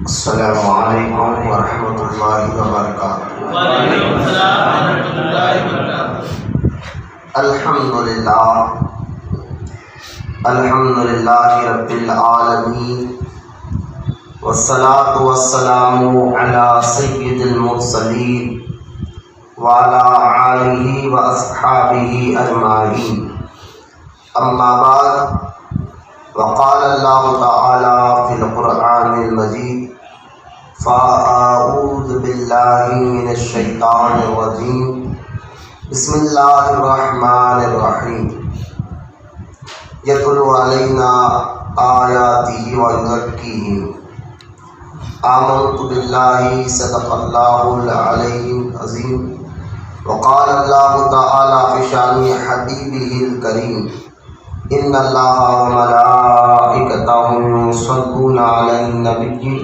السلام علیکم ورحمۃ اللہ وبرکاتہ۔ وعلیکم السلام ورحمۃ اللہ وبرکاتہ۔ الحمد للہ رب العالمین، والصلاة والسلام علی سید المرسلین وعلی آلہ واصحابہ اجمعین، اما بعد، وقال اللہ تعالی فی القرآن المجید: فَأَعُوذُ بِاللَّهِ مِنَ الشَّيْطَانِ الرَّجِيمِ، بسم اللہ الرحمن الرحیم۔ یتلو علینا آیاتہ ویزکیہم، آمنت باللہ صدق اللہ العلی العظیم۔ وقال اللہ تعالی فی شان حبیبہ الکریم: ان اللہ وملائکتہ یصلون علی النبی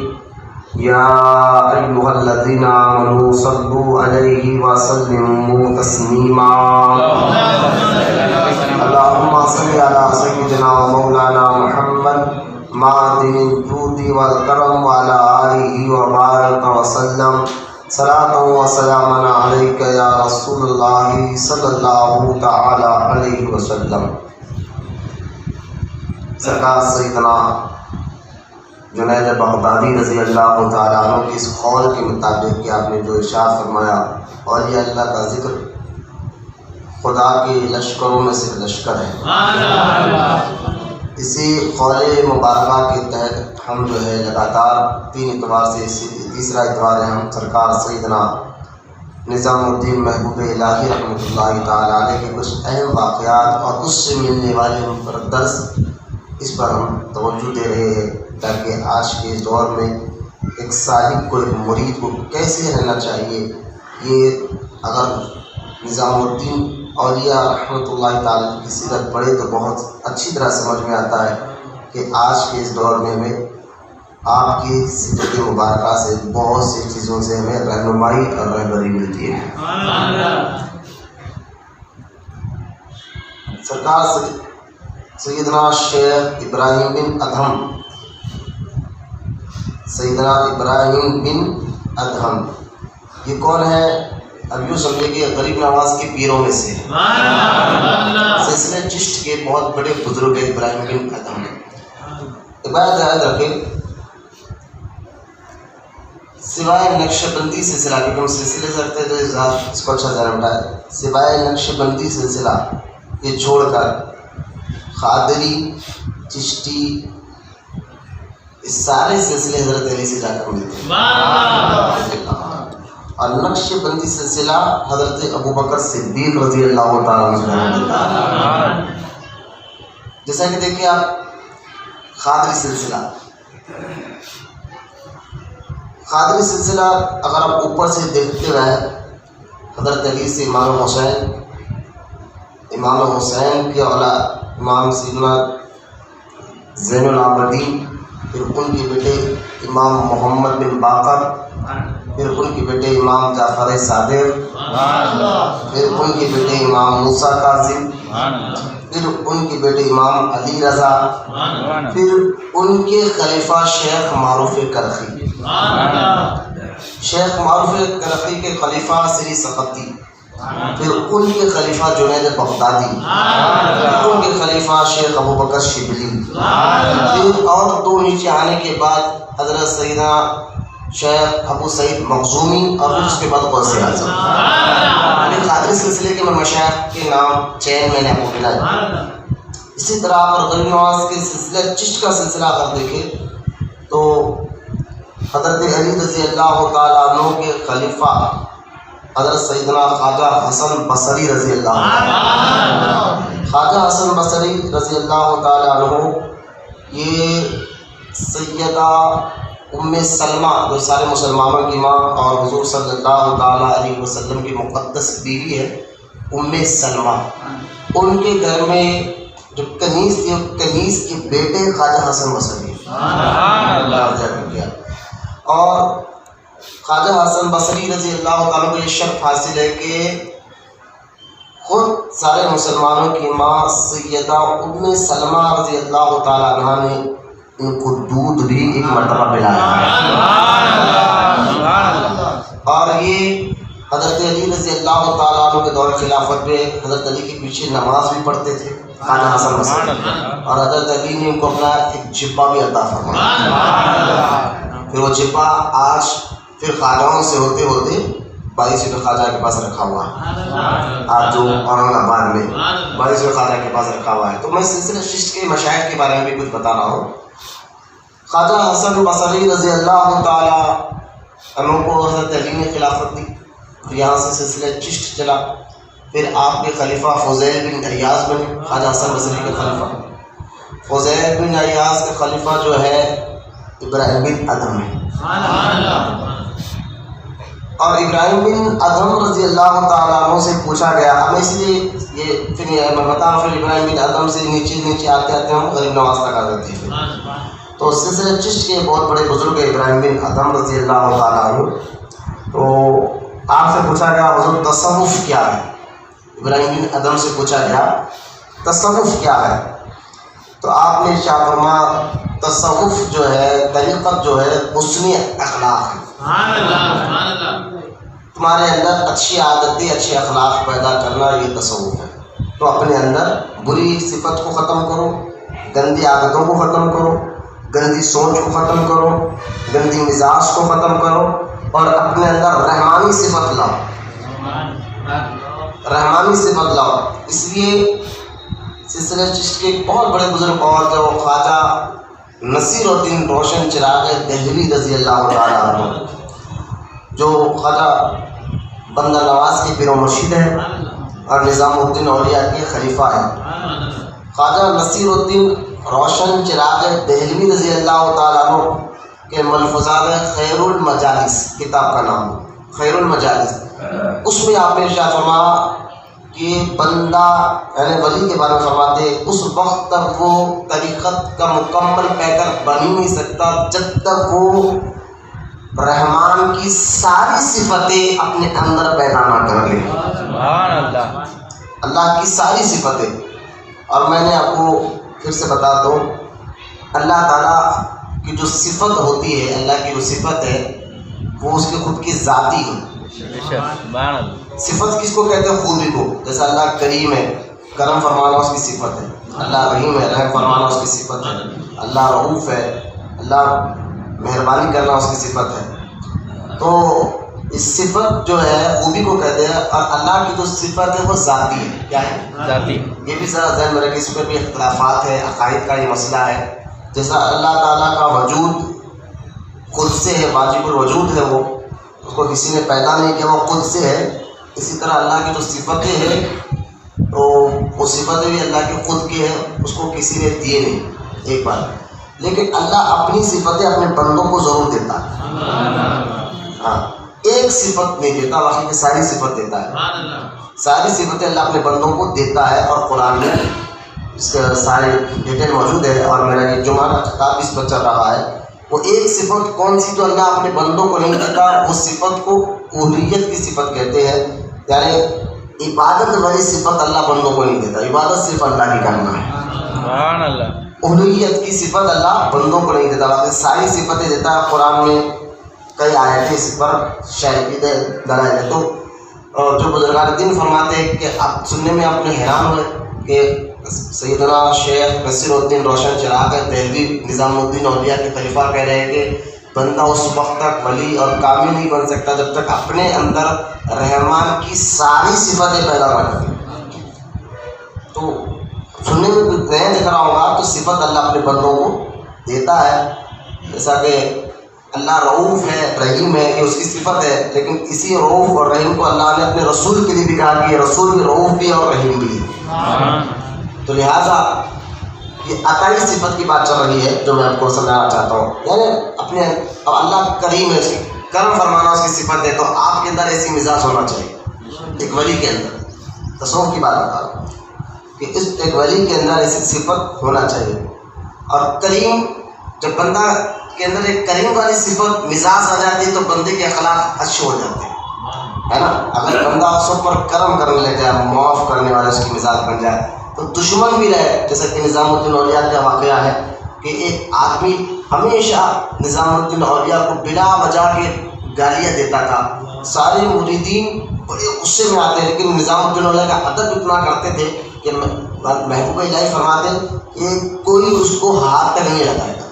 یا ایھا الذین آمنوا صلوا علیہ وسلموا تسلیما۔ اللہم صل علی سیدنا مولانا محمد معدن الجود والکرم وعلی آلہ وبارک وسلم، صلاۃ وسلام علیک یا رسول اللہ صلی اللہ تعالی علیہ وسلم۔ سرکار سیدنا جنید بغدادی رضی اللہ تعالیٰ عنہ کی اس قول کے مطابق کہ آپ نے جو ارشاد فرمایا، اولیاء اللہ کا ذکر خدا کے لشکروں میں سے لشکر ہے، اسی قول مبارکہ کے تحت ہم جو ہے لگاتار 3 اتوار سے تیسرا اتوار ہے، ہم سرکار سیدنا نظام الدین محبوب الہی رحمۃ اللہ تعالیٰ علیہ کے کچھ اہم واقعات اور اس سے ملنے والے منفرد درس، اس پر ہم توجہ دے رہے ہیں تاکہ آج کے دور میں ایک سالک کو، ایک مرید کو کیسے رہنا چاہیے، یہ اگر نظام الدین اولیاء رحمۃ اللہ تعالیٰ کی سیرت پڑھے تو بہت اچھی طرح سمجھ میں آتا ہے کہ آج کے اس دور میں ہمیں آپ کی سیرت مبارکہ سے بہت سی چیزوں سے ہمیں رہنمائی اور رہبری ملتی ہے۔ سرکار سیدنا شیخ ابراہیم بن ادھم، سیدنا ابراہیم بن ادھم یہ کون ہے؟ اب یوں سمجھے کہ غریب نواز کے پیروں میں سے سلسلہ چشت کے بہت بڑے بزرگ ہیں ابراہیم بن ادھم۔ عبادت یاد رکھے، سوائے نقش بندی سلسلہ، کیونکہ ہم سلسلے سے رکھتے ہیں تو اس کو اچھا ذہن اٹھائے، سوائے نقش بندی سلسلہ یہ چھوڑ کر قادری، چشتی، اس سارے سلسلے حضرت علی سے جا کر ملتے ہیں، اور نقش بندی سلسلہ حضرت ابوبکر صدیق رضی اللہ تعالیٰ عنہ سے ملتا ہے۔ جیسا کہ دیکھیں آپ قادری سلسلہ اگر آپ اوپر سے دیکھتے رہے، حضرت علی سے امام حسین کے اولاد امام سیدنا زین العابدین، پھر ان کے بیٹے امام محمد بن باقر، پھر ان کے بیٹے امام جعفر صادق، پھر ان کے بیٹے امام موسیٰ کاظم، پھر ان کے بیٹے امام علی رضا، پھر ان کے خلیفہ شیخ معروف کرخی، شیخ معروف کرخی کے خلیفہ سری سقطی، پھر ان کے خلیفہ جنید بغدادی، ان کے خلیفہ شیخ ابوبکر شبلی، پھر اور 2 نیچے آنے کے بعد حضرت سیدنا شیخ ابو سعید مخزومی، اور اس کے بعد غوث اعظم۔ قادری سلسلے کے مشائخ کے نام چین میں نے آپ کو ملائے۔ اسی طرح اگر غریب نواز کے سلسلہ چشت کا سلسلہ اگر دیکھیں تو حضرت علی رضی اللہ تعالیٰ عنہ کے خلیفہ حضرت سیدنا خواجہ حسن بصری رضی اللہ عنہ، خواجہ حسن بصری رضی اللہ تعالیٰ عنہ یہ سیدہ ام سلمہ جو سارے مسلمانوں کی ماں اور حضور صلی اللہ تعالیٰ علیہ وسلم کی مقدس بیوی ہے ام سلمہ، ان کے گھر میں جو کنیز تھی، کنیز کے بیٹے خواجہ حسن بصری اور خواجہ حسن بصری رضی اللہ تعالیٰ کو یہ شرف حاصل ہے کہ خود سارے مسلمانوں کی ماں سیدہ ام سلمہ رضی اللہ تعالیٰ عنہ نے ان کو دودھ بھی ایک مرتبہ پلایا ہے۔ حضرت علی رضی اللہ تعالیٰ عنہ کے دور خلافت میں حضرت علی کے پیچھے نماز بھی پڑھتے تھے خواجہ حسن بصری، اور حضرت علی نے ان کو اپنا ایک جبہ بھی عطا فرمایا۔ پھر وہ جبہ آج پھر خواجہوں سے ہوتے ہوتے 22 خواجہ کے پاس رکھا ہوا ہے، آج جو اورنگ آباد میں 22 خواجہ کے پاس رکھا ہوا ہے۔ تو میں سلسلہ چشت کے مشائخ کے بارے میں بھی کچھ بتا رہا ہوں۔ خواجہ حسن بصری رضی اللہ تعالیٰ عنہ کو حضرت علی نے خلافت دی، تو یہاں سے سلسلہ چشت چلا۔ پھر آپ کے خلیفہ فضیل بن عیاض بنے، خواجہ حسن بصری کے خلیفہ۔ فضیل بن عیاض کے خلیفہ جو ہے ابراہیم بن ادھم ہے، اور ابراہیم بن ادھم رضی اللہ تعالیٰ عنہ سے پوچھا گیا، ہمیں اس لیے یہ پھر میں بتاؤں، پھر ابراہیم بن ادھم سے نیچے نیچے آتے آتے ہم غریب نواز تک آ جاتے ہیں۔ تو سلسلہ چشت کے بہت بڑے بزرگ ابراہیم بن ادھم رضی اللہ تعالیٰ عنہ، تو آپ سے پوچھا گیا حضور تصوف کیا ہے؟ ابراہیم بن ادھم سے پوچھا گیا تصوف کیا ہے؟ تو آپ نے ارشاد فرمایا تصوف جو ہے، طریقت جو ہے حسن اخلاق ہے۔ تمہارے اندر اچھی عادتیں، اچھے اخلاق پیدا کرنا، یہ تصوف ہے۔ تو اپنے اندر بری صفت کو ختم کرو، گندی عادتوں کو ختم کرو، گندی سوچ کو ختم کرو، گندی مزاج کو ختم کرو، اور اپنے اندر رحمانی صفت لاؤ، رحمانی صفت لاؤ۔ اس لیے سلسلہ چشت کے ایک بہت بڑے بزرگ اور تھے، وہ خواجہ نصیر الدین روشن چراغ دہلوی رضی اللہ تعالیٰ عنہ، جو خواجہ بندہ نواز کے پیر و مرشد ہیں اور نظام الدین اولیاء کے خلیفہ ہیں۔ خواجہ نصیر الدین روشن چراغ دہلوی رضی اللہ تعالیٰ عنہ کے ملفوظات میں خیر المجالس کتاب کا نام، خیر المجالس، اس میں آپ نے ارشاد فرمایا کہ بندہ یعنی ولی کے بارے میں فرماتے اس وقت تک وہ طریقت کا مکمل پیکر بن ہی نہیں سکتا جب تک وہ رحمان کی ساری صفتیں اپنے اندر پیدا نہ کر لے۔ سبحان اللہ، اللہ کی ساری صفتیں۔ اور میں نے آپ کو پھر سے بتا دوں، اللہ تعالیٰ کی جو صفت ہوتی ہے، اللہ کی جو صفت ہے وہ اس کے خود کی ذاتی ہے۔ سبحان اللہ۔ صفت کس کو کہتے ہیں؟ خوبی کو۔ جیسا اللہ کریم ہے، کرم فرمانا اس کی صفت ہے۔ اللہ رحیم ہے، رحم فرمانا اس کی صفت ہے۔ اللہ رؤوف ہے، اللہ مہربانی کرنا اس کی صفت ہے۔ تو اس صفت جو ہے خوبی کو کہتے ہیں، اور اللہ کی جو صفت ہے وہ ذاتی ہے۔ کیا ہے؟ ذاتی۔ یہ بھی ذرا ذہن میں رکھیں، اس پر بھی اختلافات ہے، عقائد کا یہ مسئلہ ہے۔ جیسا اللہ تعالیٰ کا وجود خود سے ہے، واجب الوجود ہے، وہ اس کو کسی نے پیدا نہیں کیا، وہ خود سے ہے۔ اسی طرح اللہ کی جو صفتیں ہیں تو وہ صفتیں بھی اللہ کے خود کی ہیں، اس کو کسی نے دیے نہیں، ایک بات۔ لیکن اللہ اپنی صفتیں اپنے بندوں کو ضرور دیتا ہے، ہاں ایک صفت نہیں دیتا، باقی کی ساری صفت دیتا ہے۔ ساری صفتیں اللہ اپنے بندوں کو دیتا ہے، اور قرآن میں اس کا سارے ڈیٹیل موجود ہے، اور میرا یہ جمعہ کا خطاب اس پر چل رہا ہے۔ وہ ایک صفت کون سی جو اللہ اپنے بندوں کو نہیں دیتا، اس صفت کو الوہیت کی صفت کہتے ہیں، یعنی عبادت والی صفت اللہ بندوں کو نہیں دیتا، عبادت صرف اللہ کی کرنا ہے۔ سبحان اللہ۔ الوہیت کی صفت اللہ بندوں کو نہیں دیتا، باقی ساری صفتیں دیتا ہے۔ قرآن میں کئی آیتیں اس پر شاہد دلائل ہے۔ تو جو بزرگان دین فرماتے ہیں کہ آپ سننے میں آپ نے حیران ہوئے کہ سیدنا شیخ نصیر الدین روشن چراغ دہلوی نظام الدین اولیاء کے خلیفہ کہہ رہے ہیں کہ بندہ اس وقت تک ولی اور کامل نہیں بن سکتا جب تک اپنے اندر رحمان کی ساری صفتیں پیدا نہ کرے۔ تو سننے میں نہیں دکھ رہا ہوگا، تو صفت اللہ اپنے بندوں کو دیتا ہے، جیسا کہ اللہ رؤوف ہے، رحیم ہے، یہ اس کی صفت ہے، لیکن اسی رؤوف اور رحیم کو اللہ نے اپنے رسول کے لیے بھی کہا کہ یہ رسول بھی رؤوف بھی ہے اور رحیم بھی ہے۔ تو لہٰذا یہ عطائی صفت کی بات چل رہی ہے جو میں آپ کو سمجھانا چاہتا ہوں، یعنی اپنے اب اللہ کریم ہے، اس کی کرم فرمانا اس کی صفت ہے، تو آپ کے اندر ایسی مزاج ہونا چاہیے ایک ولی کے اندر۔ تصوف کی بات بتا رہا ہوں کہ اس ایک ولی کے اندر ایسی صفت ہونا چاہیے۔ اور کریم، جب بندہ کے اندر ایک کریم والی صفت مزاج آ جاتی ہے تو بندے کے اخلاق اچھے ہو جاتے ہیں، ہے نا۔ اگر بندہ سب پر کرم کرنے لگ جائے، معاف کرنے والا اس کی مزاج بن جائے، تو دشمن بھی رہے، جیسا کہ نظام الدین اولیاء کا واقعہ ہے کہ ایک آدمی ہمیشہ نظام الدین اولیاء کو بلا وجہ کے گالیاں دیتا تھا، سارے مریدین بڑے غصے میں آتے ہیں، لیکن نظام الدین اولیا کا ادب اتنا کرتے تھے کہ محبوب الہی فرماتے ہیں کہ کوئی اس کو ہاتھ تک نہیں لگائے گا.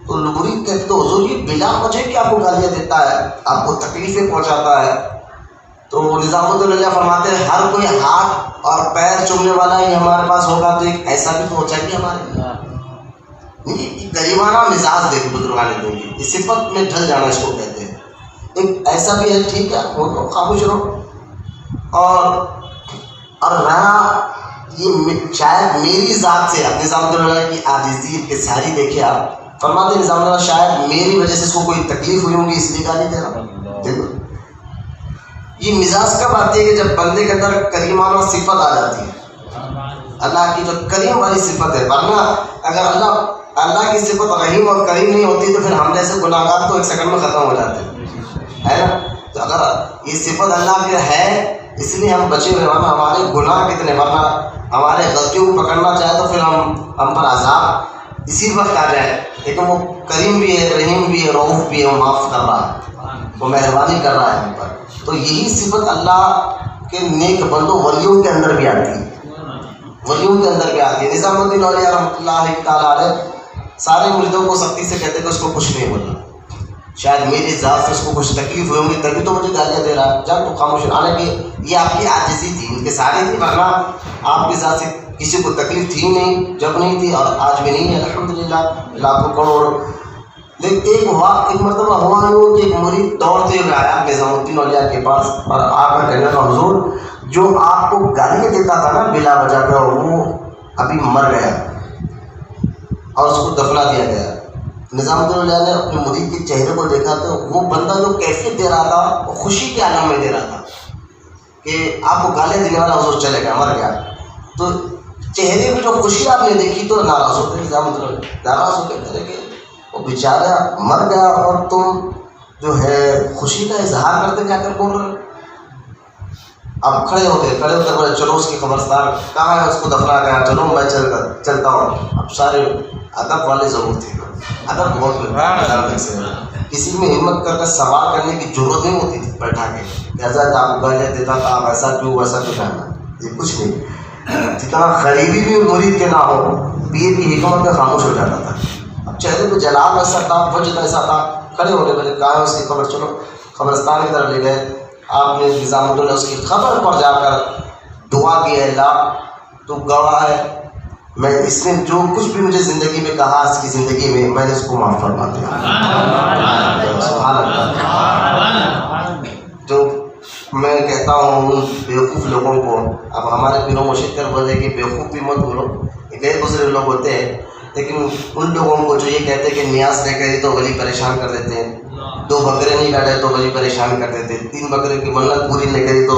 تو مرید کہتے تو حضور یہ بلا وجہ کہ آپ کو گالیاں دیتا ہے، آپ کو تکلیفیں پہنچاتا ہے. تو نظام الدین اولیا فرماتے ہیں ہر کوئی ہاتھ اور پیر چومنے والا ہی ہمارے پاس ہوگا تو ایک ایسا بھی تو ہو چاہیے ہمارے. غریبانہ مزاج دیکھ بزرگان دین کی، اس صفت میں ڈھل جانا اس کو کہتے ہیں. ایک ایسا بھی ہے، ٹھیک ہے وہ تو خاموش رہو. اور رہا یہ شاید میری ذات سے نظام الدین اولیا کی عاجزی کے ساری دیکھے آپ، فرماتے نظام الدین اولیا شاید میری وجہ سے اس کو کوئی تکلیف ہوئی ہوگی اس لیے گالی دے رہا. دیکھو یہ مزاج کب آتی ہے کہ جب بندے کے اندر کریمانہ صفت آ جاتی ہے، اللہ کی جو کریم والی صفت ہے. ورنہ اگر اللہ کی صفت رحیم اور کریم نہیں ہوتی تو پھر ہم جیسے گناہگار تو ایک سیکنڈ میں ختم ہو جاتے ہیں، ہے نا. تو اگر یہ صفت اللہ کی ہے اس لیے ہم بچے ہوئے، ورنہ ہمارے گناہ کتنے، ورنہ ہمارے غلطیوں کو پکڑنا چاہے تو پھر ہم پر عذاب اسی وقت آ جائے. لیکن وہ کریم بھی ہے، رحیم بھی ہے، رؤوف بھی ہے، وہ معاف کر رہا ہے، وہ مہربانی کر رہا ہے ہم پر. تو یہی صفت اللہ کے نیک بندوں ولیوں کے اندر بھی آتی ہے، ولیوں کے اندر بھی آتی ہے. نظام الدین اولیا رحمۃ اللہ تعالیٰ علیہ سارے مریدوں کو سختی سے کہتے کہ اس کو کچھ نہیں بولنا، شاید میری ذات سے اس کو کچھ تکلیف ہوئی ہوگی تبھی تو مجھے گالیاں دے رہا ہے، جب تو خاموش. حالانکہ یہ آپ کی عاجزی تھی، ان کے سارے تھی، ورنہ آپ کی ذات سے کسی کو تکلیف تھی نہیں، جب نہیں تھی اور آج بھی نہیں ہے الحمدللہ لاکھوں کروڑ. لیکن ایک مرتبہ ہوا کہ ایک مرید دوڑتے ہوئے آیا نظام الدین اولیا کے پاس اور آ کر کہنے لگا حضور جو آپ کو گالیاں دیتا تھا نا بلا وجہ پہ وہ ابھی مر گیا اور اس کو دفنا دیا گیا. نظام الدین اولیا نے اپنے مرید کے چہرے کو دیکھا تو وہ بندہ جو کیفیت دے رہا تھا وہ خوشی کے عالم میں دے رہا تھا کہ آپ کو گالیاں دینے والا حضور چلے گیا، مر گیا. تو چہرے میں جو خوشی آپ نے دیکھی تو ناراض ہوتے، نظام الدین اولیا ناراض ہو کے کہہ رہے کہ وہ بیچارہ مر گیا اور تم جو ہے خوشی کا اظہار کرتے جا کر بول رہے. اب کھڑے ہو کر بولے چلو اس کی قبرستان کہاں ہے، اس کو دفنا گیا، چلو میں چلتا ہوں. اب سارے ادب والے ضرور تھے، ادب بہت سے کسی میں ہمت کر سوال کرنے کی ضرورت نہیں ہوتی تھی بیٹھا کے حضرت آپ گالیاں دیتا تھا، آپ ایسا کیوں ویسا کیوں کہنا، یہ کچھ نہیں. جتنا غریبی بھی مرید کے نہ ہو پیر کی حکمت میں خاموش ہو جاتا تھا. چہرے پہ جلال ایسا تھا، وجد ایسا تھا. کھڑے ہو گئے، بولے کہاں ہے اس کی قبر، چلو قبرستان کی طرف لے گئے. آپ نے نظام الدین اس کی قبر پر جا کر دعا کی، اللہ تو گواہ ہے میں اس نے جو کچھ بھی مجھے زندگی میں کہا اس کی زندگی میں نے اس کو معاف فرما دیا. سبحان اللہ. جو میں کہتا ہوں ان بیوقوف لوگوں کو، اب ہمارے پیروں مشکل بولے کہ بیوقوف بھی مت بولو، غیر بزرگ لوگ ہوتے ہیں، لیکن ان لوگوں کو جو یہ کہتے ہیں کہ نیاز نہیں کری تو ولی پریشان کر دیتے ہیں، 2 بکرے نہیں کاٹے تو ولی پریشان کر دیتے، 3 بکرے کی منت پوری نہیں کری تو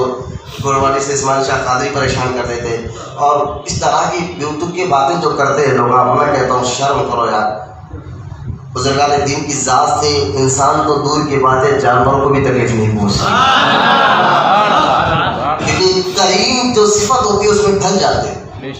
گھوڑواڑی سے اسماعیل شاہ قادری پریشان کر دیتے. اور اس طرح کی بیوتو کی باتیں جو کرتے ہیں لوگ، میں کہتا ہوں شرم کرو یار. بزرگان دین کی ذات سے انسان تو دور کی باتیں جانوروں کو بھی تکلیف نہیں پہنچتی، لیکن کریم جو صفت ہوتی ہے اس میں ڈھل جاتے ہیں.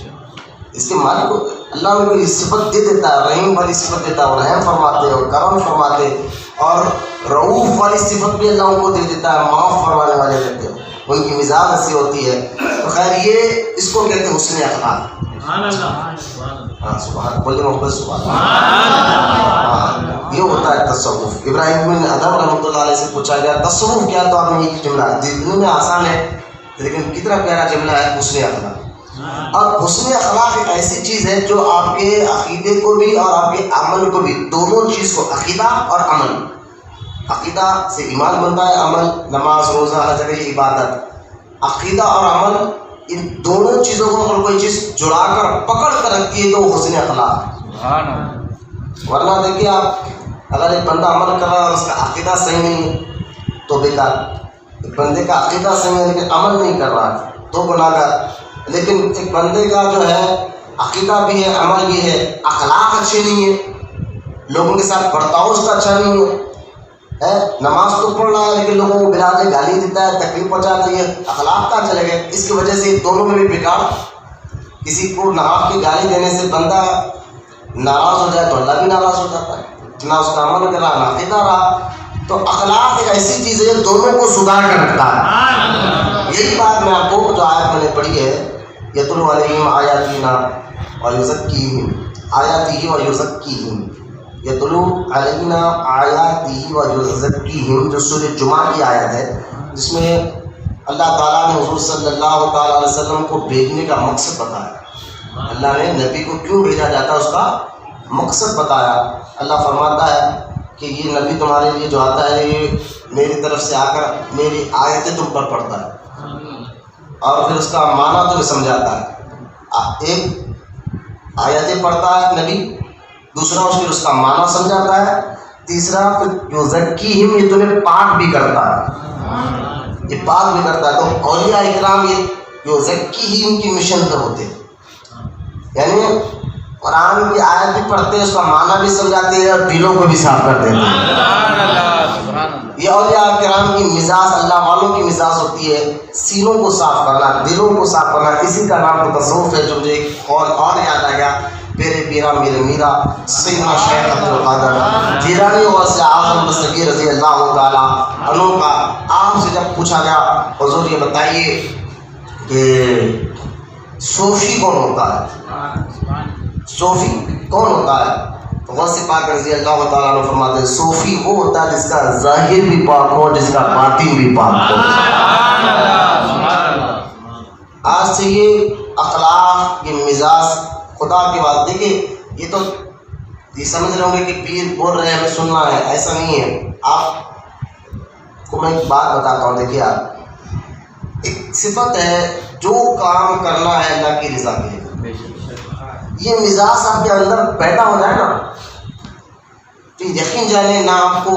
اس کے مالک کو اللہ میں کوئی صفت دے دیتا ہے، رحیم والی صفت دیتا ہے، اور رحم فرماتے اور کرم فرماتے، اور رؤوف والی صفت بھی اللہ ان کو دے دیتا ہے، معاف فرمانے والے رہتے ہیں. ان کی مزاج ایسی ہوتی ہے. تو خیر یہ اس کو کہتے ہیں حسن اخلاق. سبحان بولے محبت سبحان. یہ ہوتا ہے تصوف. ابراہیم بن ادم رحمۃ اللہ علیہ سے پوچھا گیا تصوف کیا، تو آپ نے یہ جملہ دل میں آسان ہے لیکن کتنا پیارا جملہ ہے حسن اخلاق. اور حسن اخلاق ایک ایسی چیز ہے جو آپ کے عقیدے کو بھی اور آپ کے عمل کو بھی، دونوں چیز کو، عقیدہ اور عمل، عقیدہ سے ایمان بنتا ہے، عمل نماز روزہ ہر جگہ یہ عبادت، عقیدہ اور عمل ان دونوں چیزوں کو اگر کوئی چیز جڑا کر پکڑ کر رکھتی ہے تو وہ حسن اخلاق ہے. ورنہ دیکھیے آپ اگر ایک بندہ عمل کر رہا ہے اور اس کا عقیدہ صحیح نہیں ہے تو بیکار. ایک بندے کا عقیدہ صحیح ہے لیکن عمل نہیں کر رہا ہے تو گناہگار. لیکن ایک بندے کا جو ہے عقیدہ بھی ہے، عمل بھی ہے، اخلاق اچھے نہیں ہے، لوگوں کے ساتھ برتاؤ اس کا اچھا نہیں ہے، نماز تو پڑھ رہا ہے لیکن لوگوں کو بلا کے گالی دیتا ہے، تکلیف پہنچاتا ہے، اخلاق کہاں چلے گئے. اس کی وجہ سے دونوں میں بھی بیکار. کسی کو ناحق کی گالی دینے سے بندہ ناراض ہو جائے تو اللہ بھی ناراض ہو جاتا ہے. نہ اس کا عمل کرا نہ عقیدہ رہا تو اخلاق ایک ایسی چیز ہے جو دونوں کو سدھار کر رکھتا ہے. یہی بات میں آپ کو جو آیت میں نے پڑھی ہے یتلو علیہم آیاتنا ویزکیہم آیاتہ ویزکیہم یتلو علینا آیاتہ ویزکیہم جو سورۃ جمعہ کی آیت ہے جس میں اللہ تعالیٰ نے حضور صلی اللہ تعالیٰ علیہ وسلم کو بھیجنے کا مقصد بتایا. اللہ نے نبی کو کیوں بھیجا جاتا ہے اس کا مقصد بتایا. اللہ فرماتا ہے کہ یہ نبی تمہارے لیے جو آتا ہے یہ میری طرف سے آ کر میری آیتیں تم پر پڑھتا ہے اور پھر اس کا معنی تمہیں سمجھاتا ہے. ایک آیتیں پڑھتا ہے نبی, دوسرا پھر اس کا معنی سمجھاتا ہے, تیسرا پھر یزکیہم یہ تمہیں پاک بھی کرتا ہے, یہ پاک بھی کرتا ہے. تو اولیاء اکرام یہ یزکیہم کی مشن پر ہوتے ہیں, یعنی قرآن کی آیت بھی پڑھتے ہیں, اس کا معنی بھی سمجھاتے ہیں اور دلوں کو بھی صاف کر دیتے ہیں. یہ اولیاء کرام کی مزاج, اللہ والوں کی مزاج ہوتی ہے سینوں کو صاف کرنا, دلوں کو صاف کرنا. اسی کا نام تو تصوف ہے. جو مجھے ایک اور یاد آ گیا, میرے پیرا میرے میرا سیدنا شیخ عبدالقادر جیلانی اور سے اعظم دستگیر رضی اللہ تعالیٰ عنہ کا آپ سے جب پوچھا گیا حضور یہ بتائیے کہ صوفی کون ہوتا ہے, صوفی کون ہوتا ہے؟ تو غوث پاک رضی اللہ تعالیٰ عنہ فرماتے ہیں صوفی وہ ہوتا ہے جس کا ظاہر بھی پاک ہو, جس کا باطن بھی پاک ہو. آج سے یہ اخلاق یہ مزاج خدا کی بات دیکھیں, یہ تو یہ سمجھ رہے ہوں گے کہ پیر بول رہے ہیں ہمیں سننا ہے, ایسا نہیں ہے. آپ کو میں ایک بات بتاتا ہوں, دیکھیے آپ ایک صفت ہے جو کام کرنا ہے اللہ کی رضا کے لیے, یہ مزاج آپ کے اندر پیدا ہو جائے نا تو یقین جانے نہ آپ کو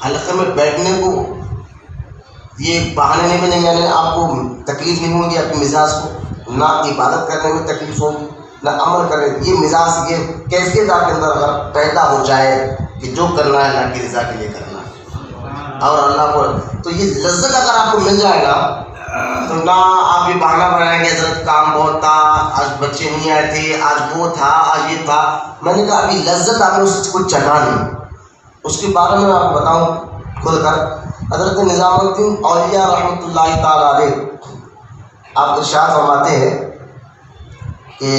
حلقے میں بیٹھنے کو یہ بہانے نہیں بنیں گے, یعنی آپ کو تکلیف نہیں ہوگی اپنے مزاج کو, نہ عبادت کرنے میں تکلیف ہوگی نہ عمل کرنے. یہ مزاج یہ کیفیت آپ کے اندر اگر پیدا ہو جائے کہ جو کرنا ہے اللہ کی رضا کے لیے کرنا ہے اور اللہ کو, تو یہ لذت اگر آپ کو مل جائے گا تو نہ آپ یہ بہانہ بنائیں گے حضرت کام بہت تھا, آج بچے نہیں آئے تھے, آج وہ تھا, آج یہ تھا. میں نے کہا ابھی لذت آپ نے اس کو چکھا نہیں. اس کے بارے میں آپ کو بتاؤں کھل کر, حضرت نظام الدین اولیاء رحمۃ اللہ تعالیٰ علیہ آپ ارشاد فرماتے ہیں کہ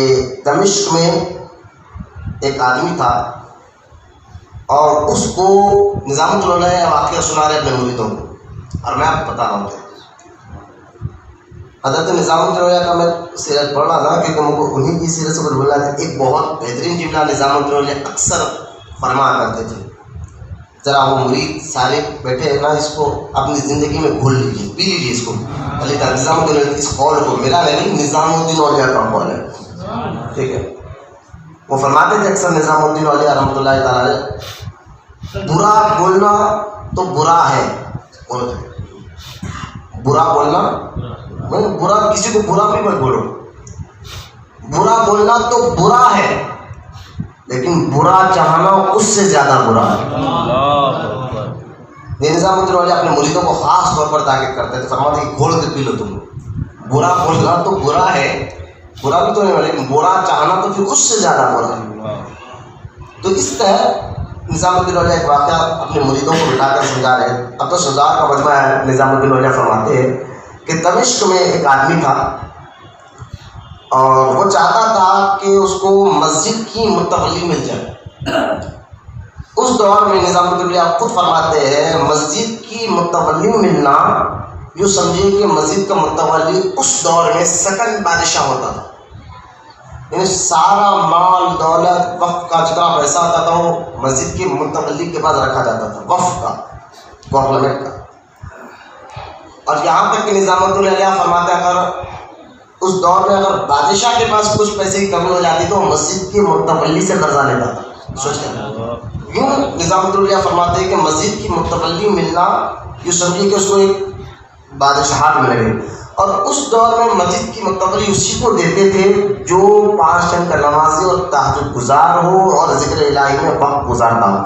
دمشق میں ایک آدمی تھا اور اس کو نظام الدین واقعہ سنا رہے اپنے مریدوں کو, اور میں آپ کو بتا رہا ہوں حضرت نظام الدین کا میں سیرت پڑھ رہا تھا کیونکہ مجھ کو انہیں کی سیرت سے کچھ بولا تھا. ایک بہت بہترین جملہ نظام الدین اکثر فرمایا کرتے تھے, ذرا وہ مرید سارے بیٹھے نا اس کو اپنی زندگی میں گھول لیجیے, پی لیجیے اس کو. علی تعالیٰ نظام الدین اس قول کو, میرا نہیں نظام الدین اولیاء کا قول ہے, ٹھیک ہے. وہ فرماتے تھے اکثر نظام الدین اولیاء رحمۃ اللہ تعالیٰ علیہ, برا بولنا تو برا ہے, برا بولنا برا, کسی کو برا بھی مت بولو, برا بولنا تو برا ہے لیکن برا چاہنا اس سے زیادہ برا ہے. یہ نظام الدین اولیاء اپنے مریدوں کو خاص طور پر تاکید کرتے تھے, فرماتے کہ گھول کے پی لو تم. برا بولنا تو برا ہے, برا بھی تو نہیں لیکن برا چاہنا تو پھر اس سے زیادہ برا ہے. تو اس طرح نظام الدین اولیاء ایک واقعہ اپنے مریدوں کو بٹھا کر سمجھا رہے. اب تو سزار کا مجمع ہے. نظام الدین اولیاء فرماتے ہیں کہ دمشق میں ایک آدمی تھا اور وہ چاہتا تھا کہ اس کو مسجد کی متولی مل جائے. اس دور میں نظام الدین اولیاء خود فرماتے ہیں مسجد کی متولی ملنا یوں سمجھیے کہ مسجد کا متولی اس دور میں سیکنڈ بادشاہ ہوتا تھا, یعنی سارا مال دولت وقف کا جتنا پیسہ آتا تھا وہ مسجد کے متولی کے پاس رکھا جاتا تھا, وقف کا, گورنمنٹ کا. اور یہاں تک کہ نظام الدین اولیاء فرماتے ہیں اگر اس دور میں اگر بادشاہ کے پاس کچھ پیسے کی کمی ہو جاتی تو مسجد کے متولی سے قرضہ لیتا تھا. سوچیں یوں نظام الدین اولیاء فرماتے ہیں کہ مسجد کی متولی ملنا یوں سمجھیے کہ اس کو ایک بادشاہت مل گئی. اور اس دور میں مسجد کی متولی اسی کو دیتے تھے جو 5 ٹائم کا نمازی اور تہجد گزار ہو اور ذکر الہی میں وقت گزارتا ہو.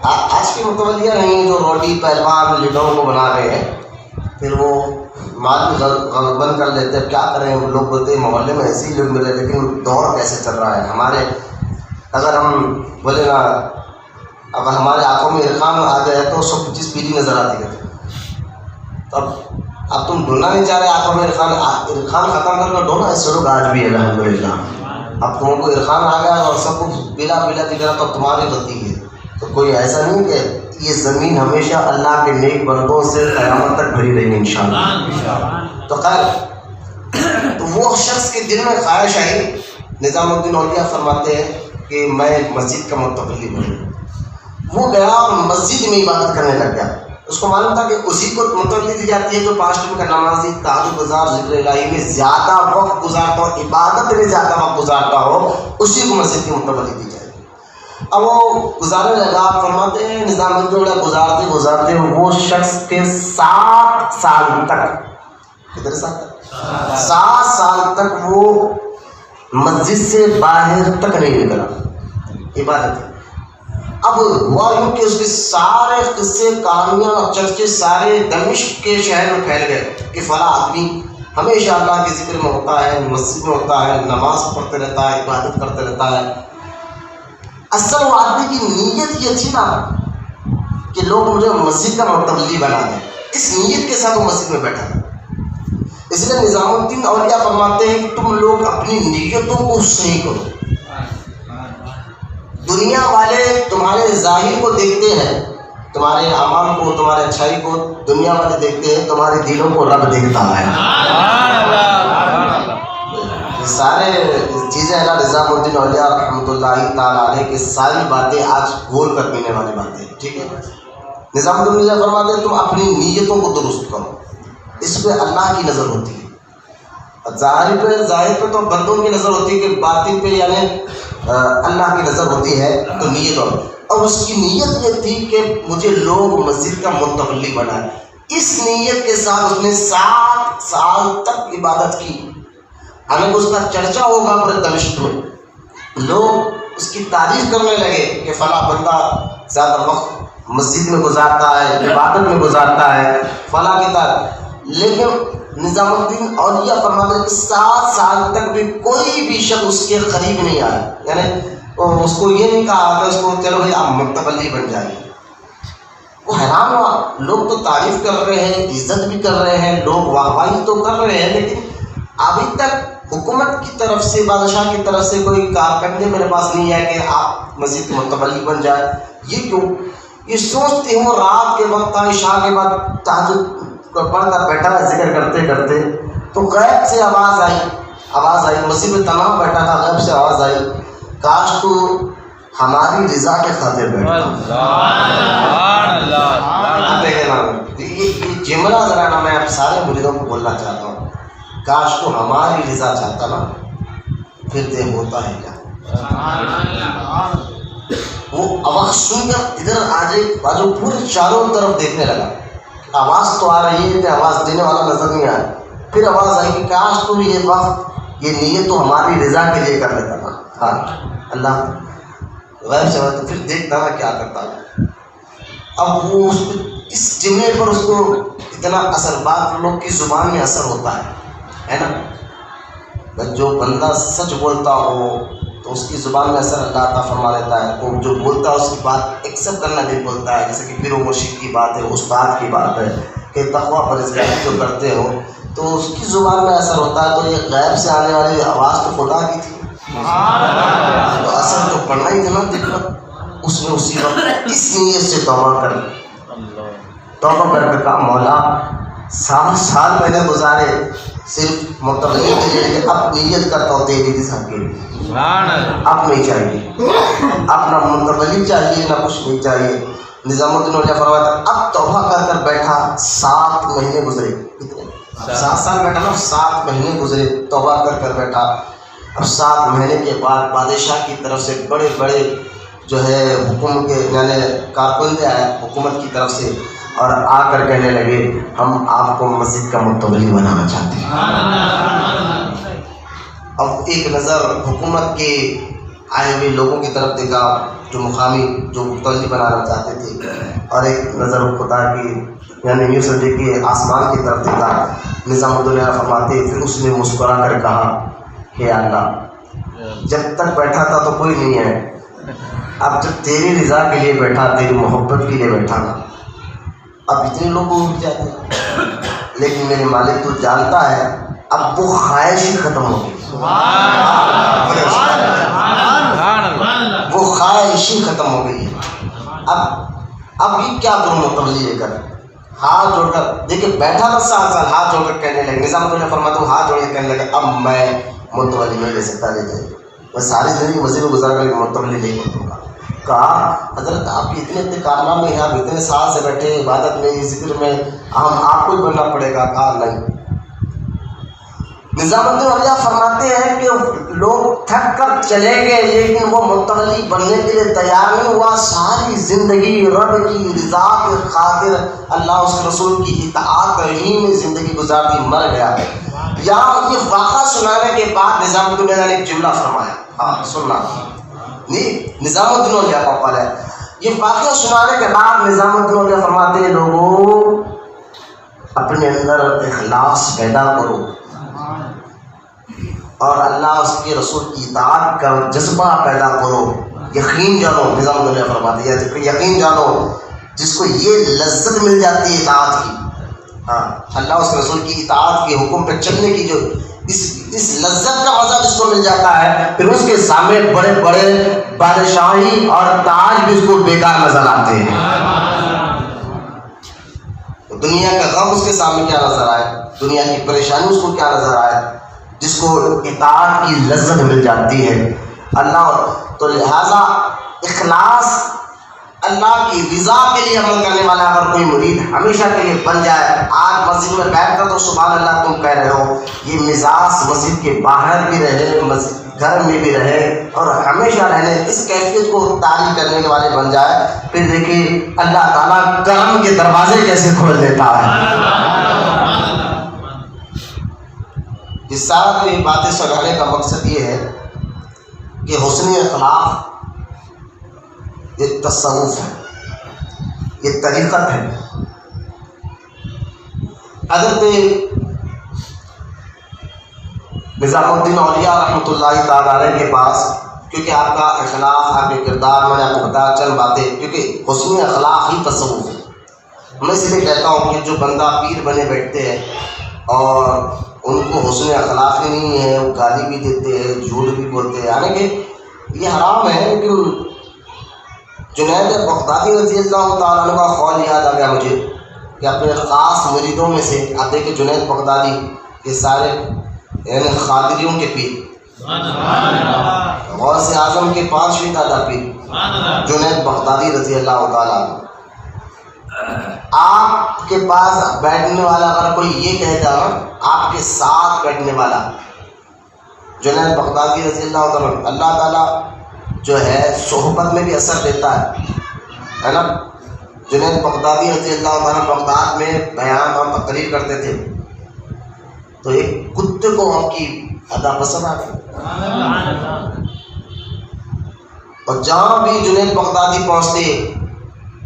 آج کی متولیاں نہیں جو روٹی پہلوان لیڈروں کو بنا رہے ہیں, پھر وہ مال بھی بند کر لیتے ہیں. کیا کریں, لوگ بولتے ہیں محلے میں ایسے ہی لوگ ملے, لیکن دور کیسے چل رہا ہے ہمارے. اگر ہم بولے نا اب ہمارے آنکھوں میں عرقان آ گیا تو 125 پیلی نظر آتی ہے. تو اب تم ڈھونڈنا نہیں چاہ رہے آنکھوں میں عرقان ختم کر کے ڈھونڈنا. اس لوگ آج بھی الحمدللہ اب تم کو عرقان آ گیا اور سب کچھ پیلا پیلا دکھ رہا تو تمہاری غلطی ہے. تو کوئی ایسا نہیں کہ یہ زمین ہمیشہ اللہ کے نیک بندوں سے قیامت تک بھری رہی انشاءاللہ. تو خیر تو وہ شخص کے دل میں خواہش آئی. نظام الدین اولیاء فرماتے ہیں کہ میں مسجد کا متولی بنوں. وہ گیا اور مسجد میں عبادت کرنے لگ گیا. اس کو معلوم تھا کہ اسی کو متولی دی جاتی ہے جو 5 ٹائم کا نمازی تہجد گزار ذکر الہی میں زیادہ وقت گزارتا ہو, عبادت میں زیادہ وقت گزارتا ہو, اسی کو مسجد کی متولی دی جائے گی. اب وہ گزارنے لگا. فرماتے ہیں نظام الدین اولیاء گزارتے گزارتے وہ شخص کے 7 سال تک, کتنے سال تک, 7 سال تک وہ مسجد سے باہر تک نہیں نکلا عبادت. اب ہوا یوں کہ اس کے سارے قصے کہانیاں اور چرچے سارے دمشق کے شہر میں پھیل گئے کہ فلاں آدمی ہمیشہ اللہ کے ذکر میں ہوتا ہے, مسجد میں ہوتا ہے, نماز پڑھتے رہتا ہے, عبادت کرتے رہتا ہے. اصل وہ آدمی کی نیت یہ تھی نا کہ لوگ مجھے مسجد کا متولی بنا دیں. اس نیت کے ساتھ وہ مسجد میں بیٹھا تھا. اس لیے نظام الدین اولیاء فرماتے ہیں کہ تم لوگ اپنی نیتوں کو صحیح کرو. دنیا والے تمہارے ظاہر کو دیکھتے ہیں, تمہارے اعمال کو, تمہارے اچھائی کو دنیا والے دیکھتے ہیں, تمہارے دلوں کو رب دیکھتا ہے. سارے چیزیں اللہ نظام الدین اولیاء رحمۃ اللہ تعالیٰ علیہ کی ساری باتیں آج گھول کر پینے والی باتیں. ٹھیک ہے, نظام الدین اولیاء فرماتے ہیں تم اپنی نیتوں کو درست کرو. اس پہ اللہ کی نظر ہوتی ہے. ظاہر پہ تو بندوں کی نظر ہوتی ہے کہ باطن پہ یعنی اللہ کی نظر ہوتی ہے. تو نیت اور اس کی نیت یہ تھی کہ مجھے لوگ مسجد کا متولی بنائے. اس نیت کے ساتھ اس نے 7 سال تک عبادت کی. حالانکہ اس کا چرچا ہوگا پورے دمشق میں, لوگ اس کی تعریف کرنے لگے کہ فلاں بندہ زیادہ وقت مسجد میں گزارتا ہے, عبادت میں گزارتا ہے, فلاں کی طرح. لیکن نظام الدین اولیاء فرماتے ہیں کہ 7 سال تک بھی کوئی بھی شخص اس کے قریب نہیں آیا. یعنی اس کو یہ نہیں کہا کہ اس کو چلو بھائی آپ متولی بن جائیے. وہ حیران ہوا, لوگ تو تعریف کر رہے ہیں, عزت بھی کر رہے ہیں, لوگ واہواہی تو کر رہے ہیں, لیکن ابھی تک حکومت کی طرف سے, بادشاہ کی طرف سے کوئی کارکردگی میرے پاس نہیں ہے کہ آپ مسجد کے متولی بن جائے. یہ کیوں؟ یہ سوچتے ہوں رات کے وقت عشاء کے بعد تہجد پڑھ کر بیٹھا ہے ذکر کرتے کرتے, تو غیب سے آواز آئی, مسجد میں تمام بیٹھا تھا, غیب سے آواز آئی, کاش تو ہماری رضا کے خاطر بیٹھا. یہ جملہ ذرا نا میں آپ سارے مریدوں کو بولنا چاہتا ہوں, کاش تو ہماری رضا چاہتا نا, پھر دیکھ ہوتا ہے کیا. وہ آواز سن کر ادھر آج پورے چاروں طرف دیکھنے لگا. آواز تو آ رہی ہے کہ آواز دینے والا نظر نہیں آیا. پھر آواز آئی کہ کاش تو یہ وقت یہ نیت تو ہماری رضا کے لیے کر لیتا نا. ہاں اللہ غیر سے تو پھر دیکھتا نا کیا کرتا ہے. اب وہ اس جملے پر اس کو اتنا اثر, بات لوگ کی زبان میں اثر ہوتا ہے نا. جو بندہ سچ بولتا ہو تو اس کی زبان میں اثر اللہ عطا فرما لیتا ہے. تو جو بولتا ہے اس کی بات ایکسیپٹ کرنا نہیں بولتا ہے. جیسے کہ پیر و مرشد کی بات ہے, استاد کی بات ہے کہ تقویٰ پرہیزگاری جو کرتے ہو تو اس کی زبان میں اثر ہوتا ہے. تو یہ غیب سے آنے والی آواز تو خدا کی تھی, تو اثر تو پڑنا ہی تھا نا. دقت اس میں اسی وقت اس نیت سے توبہ کر کے کہا مولا 7 سال میں نے گزارے صرف متولی کے لیے, اب نیت کرتا ہوں تیری رضا کے لیے. اب نہیں چاہیے, اب نہ متولی چاہیے نہ کچھ نہیں چاہیے. نظام الدین اولیاء فرماتا اب توبہ کر بیٹھا. 7 مہینے گزرے, کتنے 7 سال بیٹھا نا, 7 مہینے گزرے توبہ کر بیٹھا. اب 7 مہینے کے بعد بادشاہ کی طرف سے بڑے بڑے جو ہے حکومت کے یعنی کارکنندے آئے حکومت کی طرف سے, اور آ کر کہنے لگے ہم آپ کو مسجد کا متولی بنانا چاہتے ہیں. اب ایک نظر حکومت کے آئے ہوئے لوگوں کی طرف دیکھا جو مقامی جو متولی بنانا چاہتے تھے, اور ایک نظر خدا کی یعنی یوں سمجھے کہ آسمان کی طرف دیکھا. نظام الدین فرماتے پھر اس نے مسکرا کر کہا کہ اللہ جب تک بیٹھا تھا تو کوئی نہیں ہے, اب جب تیری رضا کے لیے بیٹھا، تیری محبت کے لیے بیٹھا نا، اب اتنے لوگ کو اٹھ جاتے ہیں، لیکن میرے مالک تو جانتا ہے اب وہ خواہش ہی ختم ہو گئی، وہ خواہش ہی ختم ہو گئی ہے۔ اب یہ کیا کروں متولی لے کر، ہاتھ جوڑ کر دیکھیں بیٹھا تھا 7 سال، ہاتھ جوڑ کر کہنے لگے، نظام الدولہ فرماتا ہوں ہاتھ جوڑ کے کہنے لگے اب میں متولی نہیں لے سکتا، لے جائے میں ساری زندگی مسجد میں گزار کر متولی نہیں کروں گا۔ کہا حضرت آپ کے اتنے کارنامے ہیں، آپ اتنے سال سے بیٹھے عبادت میں ذکر میں، آپ کو ہی بننا پڑے گا۔ کہا نہیں۔ نظام الدین اولیاء فرماتے ہیں کہ لوگ تھک کر چلے گئے لیکن وہ متولی بننے کے لیے تیار نہیں ہوا، ساری زندگی رب کی رضا کے خاطر اللہ اس کے رسول کی اطاعت ہی میں زندگی گزار دی، مر گیا۔ یہاں یہ واقعہ سنانے کے بعد نظام الدین اولیاء نے ایک جملہ فرمایا، ہاں سننا، نظام الدین اولیاء کا قول ہے، یہ واقعہ سنانے کے بعد نظام الدین اولیاء فرماتے ہیں لوگوں اپنے اندر اخلاص پیدا کرو اور اللہ اس کے رسول کی اطاعت کا جذبہ پیدا کرو، یقین جانو، نظام الدین اولیاء فرماتے ہیں یقین جانو جس کو یہ لذت مل جاتی ہے اطاعت کی، ہاں اللہ اس کے رسول کی اطاعت کے حکم پہ چلنے کی جو اس لذت کا مزہ جس کو مل جاتا ہے، پھر اس کے سامنے بڑے بڑے بادشاہی اور تاج بھی اس کو بیکار نظر آتے ہیں۔ دنیا کا غم اس کے سامنے کیا نظر آئے، دنیا کی پریشانی اس کو کیا نظر آئے، جس کو اطاعت کی لذت مل جاتی ہے اللہ۔ تو لہذا اخلاص اللہ کی رضا کے لیے عمل کرنے والا اگر کوئی مرید ہمیشہ کے لیے بن جائے، آج مسجد میں بیٹھ کر تو سبحان اللہ تم کہہ رہے ہو، یہ مزاج مسجد کے باہر بھی رہے، گھر میں بھی رہے اور ہمیشہ رہنے، اس کیفیت کو طاری کرنے والے بن جائے، پھر دیکھیے اللہ تعالیٰ کرم کے دروازے کیسے کھول دیتا ہے۔ اس ساری باتیں سنانے کا مقصد یہ ہے کہ حسن اخلاق یہ تصوف ہے، یہ طریقت ہے۔ حضرت نظام الدین اولیاء رحمۃ اللہ تعالی علیہ کے پاس، کیونکہ آپ کا اخلاق، آپ کے کردار، میں نے آپ کو بتایا چند باتیں، کیونکہ حسن اخلاق ہی تصوف ہے۔ میں اس لیے کہتا ہوں کہ جو بندہ پیر بنے بیٹھتے ہیں اور ان کو حسن اخلاق ہی نہیں ہے، وہ گالی بھی دیتے ہیں، جھوٹ بھی بولتے ہیں، یعنی کہ یہ حرام ہے۔ لیکن جنید بغدادی رضی اللہ تعالیٰ عنہ کا قول یاد آ گیا مجھے کہ اپنے خاص مریدوں میں سے، آپ دیکھیں جنید بغدادی یہ سارے یعنی خادریوں کے پیر، غوث اعظم کے 5ویں دادا پیر جنید بغدادی رضی اللہ تعالیٰ عنہ۔ آپ کے پاس بیٹھنے والا اگر کوئی یہ کہتا نا، آپ کے ساتھ بیٹھنے والا جنید بغدادی رضی اللہ تعالیٰ، اللہ تعالیٰ جو ہے صحبت میں بھی اثر دیتا ہے نا۔ جنید بغدادی رضی اللہ تعالیٰ بغداد میں بیان اور تقریر کرتے تھے تو ایک کتے کو ان کی ادا پسند آ گئی، اور جہاں بھی جنید بغدادی پہنچتے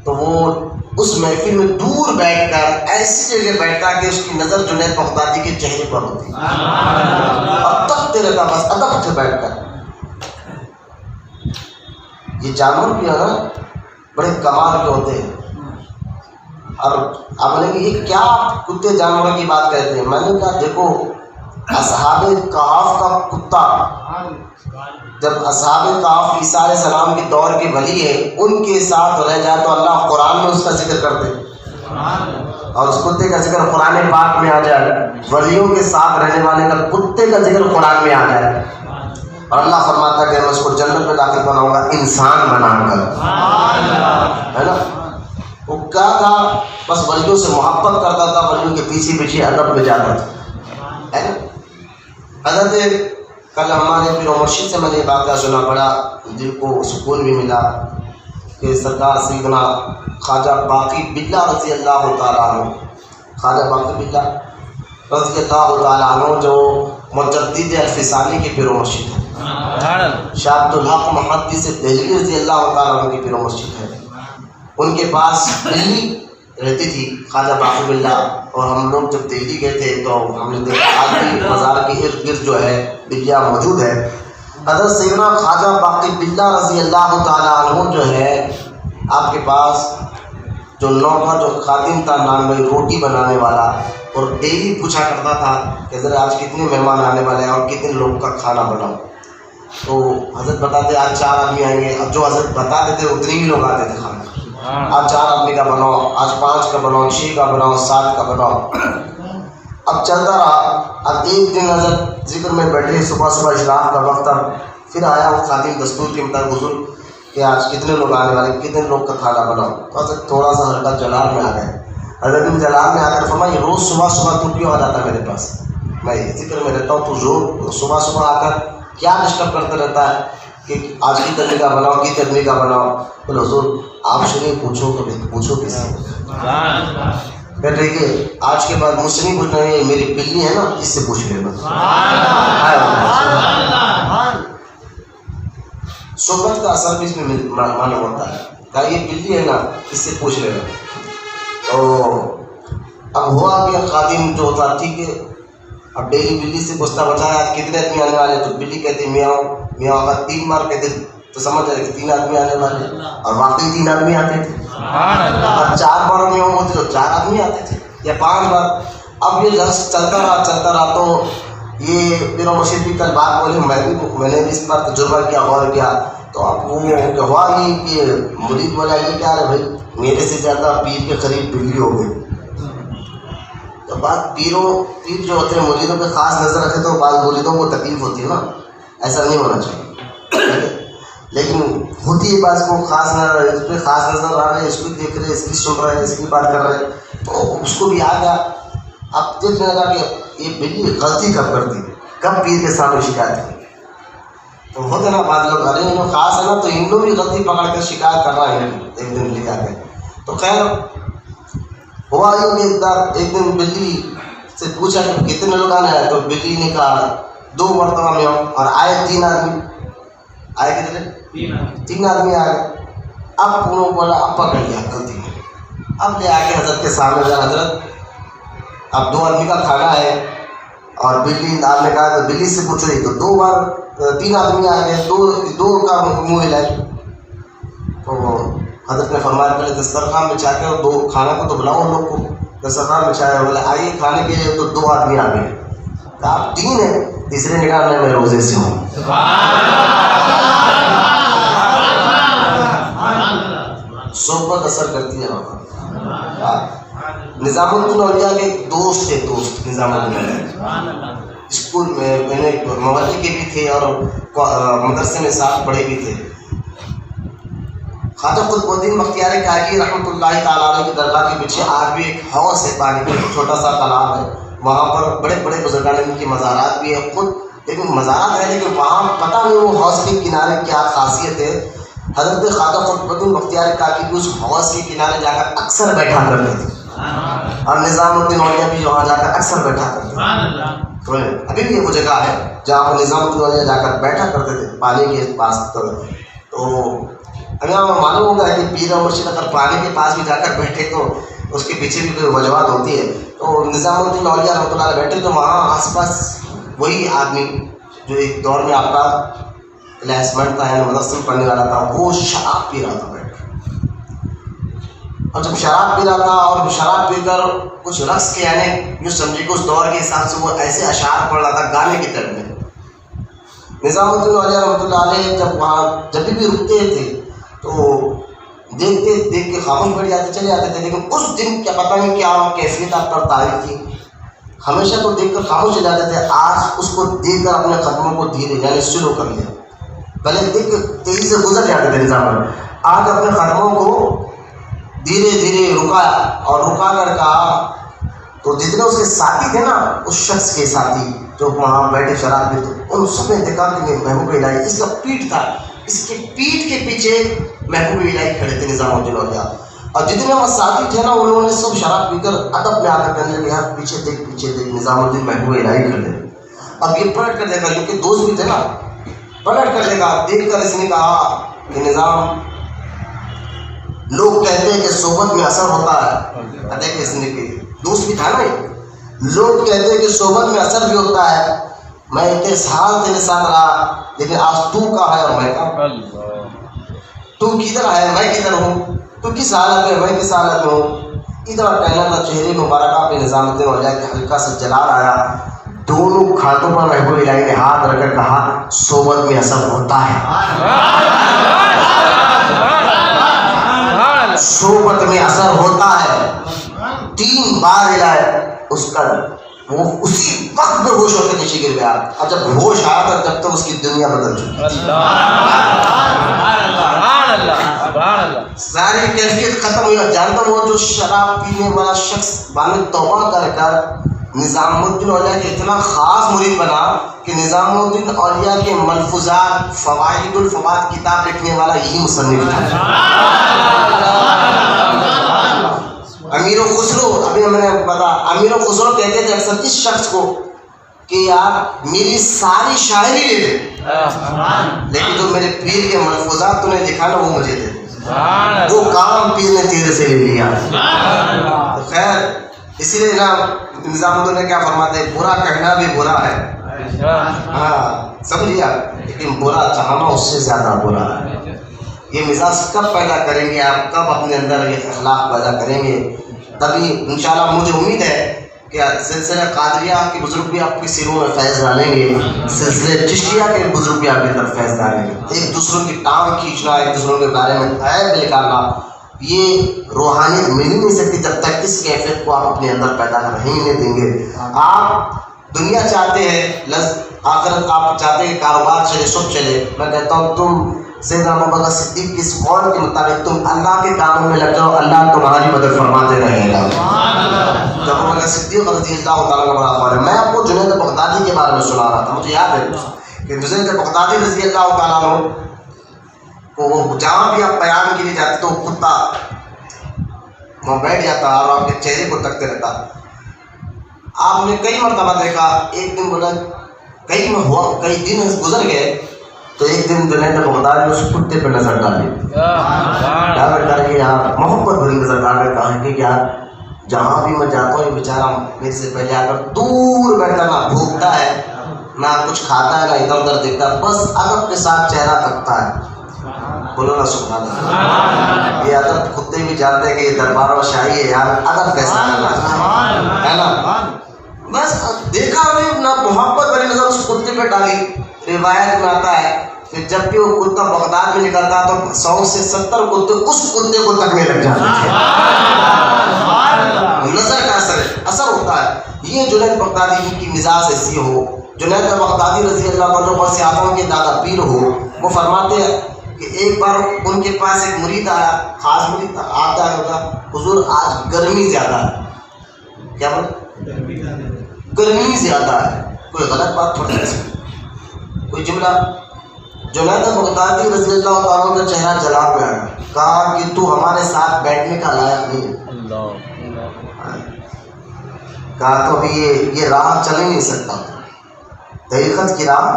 تو وہ اس محفل میں دور بیٹھ کر ایسی جگہ بیٹھتا کہ اس کی نظر جنید بغدادی کے چہرے پر ہوتی، اور تک رہتا بس ادب سے بیٹھ کر۔ یہ جانور بھی ہے نا بڑے کمال کے ہوتے ہیں، اور آپ نے یہ کیا کتے جانوروں کی بات کہتے ہیں؟ میں نے کہا دیکھو اصحاب کہف کا کتا، جب اصحاب کہف عیسیٰ علیہ السلام کے دور کے ولی ہیں، ان کے ساتھ رہ جائے تو اللہ قرآن میں اس کا ذکر کرتے، اور اس کتے کا ذکر قرآن پاک میں آ جائے، ولیوں کے ساتھ رہنے والے کا کتے کا ذکر قرآن میں آ جائے، اور اللہ فرماتا ہے کہ میں اس کو جنت میں داخل بناؤں گا انسان بنا کر، ہے نا۔ وہ کیا تھا، بس ولیوں سے محبت کرتا تھا، ولیوں کے پیچھے پیچھے ادب میں جاتا تھا، ہے نا۔ حضرت کل ہمارے پیر مرشد سے میں نے یہ واقعہ سنا، بڑا دل کو سکون بھی ملا کہ سرکار سیدنا خواجہ باقی باللہ رضی اللہ تعالیٰ عنہ، خواجہ باقی باللہ رضی اللہ تعالیٰ عنہ جو مجدد الفسانی کے پیر مرشد ہیں، شاہ عبدالحق محدث دہلوی رضی اللہ تعالیٰ عنہ کے پیر مرشد ہیں، ان کے پاس بلی رہتی تھی خواجہ باقی باللہ، اور ہم لوگ جب دہلی گئے تھے تو ہم نے دیکھا آج بھی مزار کے ارد گرد جو ہے بلیاں موجود ہے۔ حضرت سیدنا خواجہ باقی باللہ رضی اللہ تعالیٰ عنہ جو ہے آپ کے پاس جو نوکر جو خادم تھا نان بھائی روٹی بنانے والا، اور ڈیلی پوچھا کرتا تھا کہ ذرا آج کتنے مہمان آنے والے ہیں اور کتنے لوگ کا کھانا بناؤ. تو حضرت بتاتے آج 4 آدمی آئیں گے. اب جو حضرت بتاتے تھے اتنے ہی لوگ آتے تھے کھانا. آج 4 آدمی کا بناؤ، آج 5 کا بناؤ، 6 کا بناؤ، 7 کا بناؤ. اب چلتا رہا. اب ایک دن حضرت ذکر میں بیٹھے، صبح اشراق کا وقت تھا. پھر آیا وہ خادم دستور کے مطابق حضور کہ آج کتنے لوگ آنے والے، کتنے لوگ کا کھانا بناؤ. تو حضرت تھوڑا سا ہلکا جلال میں آ گئے. حضرت جلال میں آ کر فرمایا روز صبح تو کیوں آ جاتا ہے میرے پاس؟ میں ذکر میں رہتا ہوں، تو روز صبح آ کر کیا ڈسٹرب کرتا رہتا ہے کہ آج کی تدمی کا بناؤ، کی تدمی کا بناؤ. بولے حضور آپ سے نہیں پوچھو تو پوچھو کس سے؟ پھر دیکھیے آج کے بعد مجھ سے نہیں پوچھنا ہے، میری بلی ہے نا اس سے پوچھ لینا. صحبت کا اثر بھی اس میں معلوم ہوتا ہے کہ یہ بلی ہے نا اس سے پوچھ لینا. تو اب ہوا کہ خادم جو ہوتا ٹھیک ہے، اب ڈیلی بلی سے پوچھتا بچایا آج کتنے آدمی آنے والے، تو بلی کہتی میاؤ میاؤ. اگر 3 بار کہتے تو سمجھ جائے کہ 3 آدمی آنے والے، اور واقعی 3 آدمی آتے تھے. اور 4 بار میاؤ ہوتی تو 4 آدمی آتے تھے، یا 5 بار. اب یہ لفظ چلتا رہا تو یہ پیر مرشد بھی کل بات بولے، میں نے بھی اس پر تجربہ کیا، غور کیا. تو اب وہ ہوا ہی کہ مرید بولا یہ کیا ہے بھائی، میرے سے زیادہ پیر کے قریب بلی ہو گئی. تو بات پیر جو ہوتے ہیں مریدوں پہ خاص نظر رکھے تو بعض مریدوں کو تکلیف ہوتی ہے نا، ایسا نہیں ہونا چاہیے. لیکن ہوتی ہے بعض کو خاص نظر، اس پہ خاص نظر آ رہے ہیں، اس کو دیکھ رہے، اس کی سن رہے ہیں، اس کی بات کر رہے ہیں، تو اس کو بھی آ گیا. اب دیکھنے لگا کہ یہ بلی غلطی کب کرتی، کب پیر کے سامنے شکایت کی. تو ہوتے نا بعض لوگ ارے ان خاص ہے نا تو ان لوگ بھی غلطی پکڑ کر شکایت کر رہا ہے ایک دن لے آ کے. تو خیر ہوا یہ کہ ایک دن بلی سے پوچھا کہ کتنے لوگ آنے آئے، تو بلی نے کہا 2 مرتبہ میں ہوں، اور آئے 3 آدمی. آئے کتنے؟ 3 آدمی آئے. اب انہوں نے بولا اب پکڑ لیا غلطی میں. اب لے آ کے حضرت کے سامنے حضرت اب 2 آدمی کا کھانا ہے، اور بلی آپ نے کہا تو بلی سے پوچھو. تو 2 بار 3 آدمی آ گئے، 2 کا منہ ہلائے. تو حضرت نے فرمایا پہلے دسترخوان بچھا کے 2 کھانا کو تو بلاؤ لوگ کو. دسترخوان بچھایا، بولے آئیے کھانے کے لیے. تو 2 آدمی آ گئے. آپ 3 ہیں، تیسرے نے کہا میں روزے سے ہوں. صحبت اثر کرتی ہے. نظام الدین اولیاء کے ایک دوست تھے، نظام الدین اولیاء اسکول میں نے مولی کے بھی تھے اور مدرسے میں ساتھ پڑھے بھی تھے. خواجہ قطب الدین بختیار کاکی رحمۃ اللہ تعالیٰ علیہ کی درگاہ کے پیچھے آج بھی ایک حوض ہے، پانی کا چھوٹا سا تالاب ہے. وہاں پر بڑے بڑے بزرگان ان کی مزارات بھی ہے خود، لیکن مزارات ہے لیکن وہاں پتہ نہیں وہ حوض کے کنارے کیا خاصیت ہے. حضرت خواجہ قطب الدین بختیار کاکی بھی اس حوض کے کنارے جا کر اکثر بیٹھا کرتے تھے، اور نظام الدین اولیاء بھی وہاں جا کر اکثر بیٹھا کرتے تھے. تو ابھی بھی وہ جگہ ہے جہاں پر نظام الدین اولیاء جا کر بیٹھا کرتے تھے پانی کے پاس. تو اگر معلوم ہوگا کہ پیر اور مرشد اگر پانی کے پاس بھی جا کر بیٹھے تو اس کے پیچھے بھی کوئی وجوہات ہوتی ہے. تو نظام الدین اولیاء رحمۃ اللہ علیہ بیٹھے تو وہاں آس پاس وہی آدمی جو ایک دور میں آپ کا کلاسمیٹ تھا، یعنی مدرسے میں پڑھنے والا تھا، وہ شراب پی رہا تھا بیٹھ کے. اور جب شراب پی رہا تھا اور شراب پی کر کچھ رقص کے، یعنی جو سمجھے کہ اس دور کے حساب سے وہ ایسے اشعار پڑھ رہا تھا گانے کی طرح میں. نظام الدین اولیاء رحمۃ اللہ علیہ جب وہاں جب بھی رکتے تھے تو دیکھ کے خاموش بیٹھ جاتے چلے جاتے تھے. لیکن اس دن کیا پتہ نہیں کیا کیفیت آپ پر تاریخ تھی، ہمیشہ تو دیکھ کر خاموش ہو جاتے تھے. آج اس کو دیکھ کر اپنے قدموں کو دھیرے یعنی سلو کر لیا. پہلے دیکھ کے تیزی سے گزر جاتے تھے نظام میں، آج اپنے قدموں کو دھیرے دھیرے رکایا اور رکا کر کہا. تو جتنے اس کے ساتھی تھے نا، اس شخص کے ساتھی جو وہاں بیٹھے شراب میں، تو ان سب نے دیکھا کہ محبوب الہی اس کا پیٹھ تھا، اس کے پیٹھ کے پیچھے محبوب الہی کھڑے تھے نظام الدین اولیاء. اور جتنے وہ ساتھی تھے نا انہوں نے سب شراب پی کر ادب میں آ کر کہنے لگے یار پیچھے دیکھ نظام الدین محبوب الہی کھڑے. اب یہ پلٹ کر دیکھا کیونکہ دوست بھی تھے نا، پلٹ کر دیکھا، دیکھ کر اس نے کہا کہ نظام لوگ کہتے ہیں کہ صحبت میں اثر ہوتا ہے. دیکھ اس نے کہ دوست بھی تھا نا، لوگ کہتے ہیں کہ صحبت میں اثر بھی ہوتا ہے، میں اتنے سال تیرے ساتھ رہا لیکن آج تو کہاں ہے اور میں کہاں؟ اللہ تو کدھر ہے میں کدھر ہوں؟ تو کس حالت میں میں کس حالت میں ہوں؟ ادھر کہنا تھا چہرے مبارکہ پہ نظام الدین اولیاء کے ہلکا سا جلال آیا. دونوں کھاتوں پر محبوب الہی نے ہاتھ رکھ کر کہا صحبت میں اثر ہوتا ہے، صحبت میں اثر ہوتا ہے. 3 بار ہلائے اس کا وہ اسی وقت میں ہوش ہو کے نیچے گر گیا. اور جب ہوش آیا تھا جب تک اس کی دنیا بدل چکی، ساری کیفیت ختم ہوئی. جانتا ہوں وہ جو شراب پینے والا شخص بعد توبہ کر کر نظام الدین اولیاء کے اتنا خاص مرید بنا کہ نظام الدین اولیاء کے ملفوظات فوائد الفوائد کتاب لکھنے والا یہی مصنف تھا. امیر خسرو، ابھی میں نے بتا، امیر خسرو کہتے تھے اکثر اس شخص کو کہ یار میری ساری شاعری لے لے لیکن جو میرے پیر کے ملفوظات تو نے لکھا نا وہ مجھے دے، وہ کام پیر نے تیرے سے لے لیا. خیر اسی لیے نا نظام الدین نے کیا فرماتے ہیں، برا کہنا بھی برا ہے، ہاں سمجھیا، لیکن برا چاہنا اس سے زیادہ برا ہے. یہ مزاج کب پیدا کریں گے آپ، کب اپنے اندر یہ اخلاق پیدا کریں گے، تبھی انشاءاللہ مجھے امید ہے کہ سلسلہ قادریہ کے بزرگ بھی آپ کی سیروں میں فیض ڈالیں گے، سلسلہ چشتیہ کے بزرگ بھی آپ کی طرف فیض ڈالیں گے. ایک دوسروں کی ٹانگ کھینچنا، ایک دوسروں کے بارے میں عیب نکالنا، یہ روحانیت مل ہی نہیں سکتی جب تک اس کیفیت کو آپ اپنے اندر پیدا کر ہی نہیں دیں گے. آپ دنیا چاہتے ہیں، آخرت آپ چاہتے ہیں کہ کاروبار چلے، سب چلے. میں کہتا ہوں تم سیدنا ابوبکر صدیق کی اس قول کے مطابق تم اللہ کے کاموں میں لگ جاؤ، اللہ تمہاری مدد فرماتے رہے گا. جب ابوبکر صدیق رضی اللہ تعالیٰ کا بڑا قول ہے. میں آپ کو جنید بغدادی کے بارے میں سنا رہا تھا، مجھے یاد ہے کہ جنید بغدادی رضی اللہ تعالیٰ عنہ کو وہ جہاں بھی آپ بیان کے لیے جاتے تو کتا وہاں بیٹھ جاتا اور آپ کے چہرے کو تکتے رہتا. آپ نے کئی مرتبہ دیکھا، ایک دن بولا کئی دن گزر گئے تو ایک دن جنید بغدادی نے اس کتے پہ نظر ڈالی، ڈال کے یار محبت بھری نظر ڈال کر کہا کہ یار جہاں بھی میں جاتا ہوں یہ بیچارہ میرے سے پہلے آ کر دور بیٹھتا، نہ بھوکتا ہے نہ کچھ کھاتا ہے نہ ادھر ادھر دیکھتا ہے، بس ادب کے ساتھ چہرہ تکتا ہے. بولو نا سبحان اللہ. یہ ادب کتے بھی جانتے ہیں کہ یہ دربار و شاہی ہے یار، ادب کیسا ہے نا. بس دیکھا ہمیں نہ محبت بھری نظر اس کتے پہ ڈالی. روایت میں آتا ہے کہ جب بھی وہ کتا بغداد میں نکلتا تو 100 سے 70 کتے اس کتے کو تکنے لگ جاتے تھے. نظر کا اثر ہوتا ہے. یہ جنید بغدادی کی مزاج ایسی ہو، جنید بغدادی رضی اللہ عنہ غوث اعظم کے دادا پیر ہو، وہ فرماتے ہیں کہ ایک بار ان کے پاس ایک مرید آیا، خاص مرید آتا ہے، ہوتا حضور آج گرمی زیادہ ہے. کیا بول؟ گرمی زیادہ ہے. کوئی غلط بات تھوڑی ہے، کوئی جملہ. جنید بغدادی رضی اللہ تعالیٰ کا چہرہ جلا پہ آیا، کہا کہ تو ہمارے ساتھ بیٹھنے کا لائق نہیں ہے. کہا تو ابھی یہ راہ چل ہی نہیں سکتا. طریقت کی راہ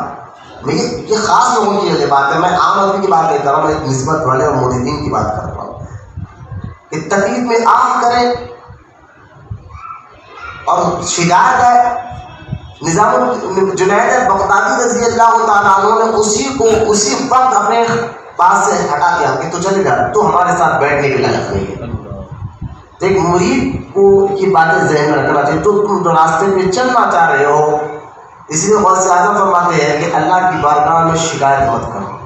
میں یہ خاص لوگوں کی بات ہے، میں عام آدمی کی بات نہیں کر رہا ہوں، میں ایک نسبت والے اور موردین کی بات کر رہا ہوں کہ تکلیف میں آہ کرے اور شکایت ہے. نظام جنید بغدادی رضی اللہ تعالیٰ عنہ نے اسی وقت اپنے پاس سے ہٹا دیا کہ تو چلے جا، تو ہمارے ساتھ بیٹھنے کے لائق نہیں ہے. تو ایک مرید کو یہ باتیں ذہن میں رکھنا چاہیے. تو تم جو راستے پہ چلنا چاہ رہے ہو، اس لیے غوث اعظم فرماتے ہیں کہ اللہ کی بارگاہ میں شکایت مت کرو،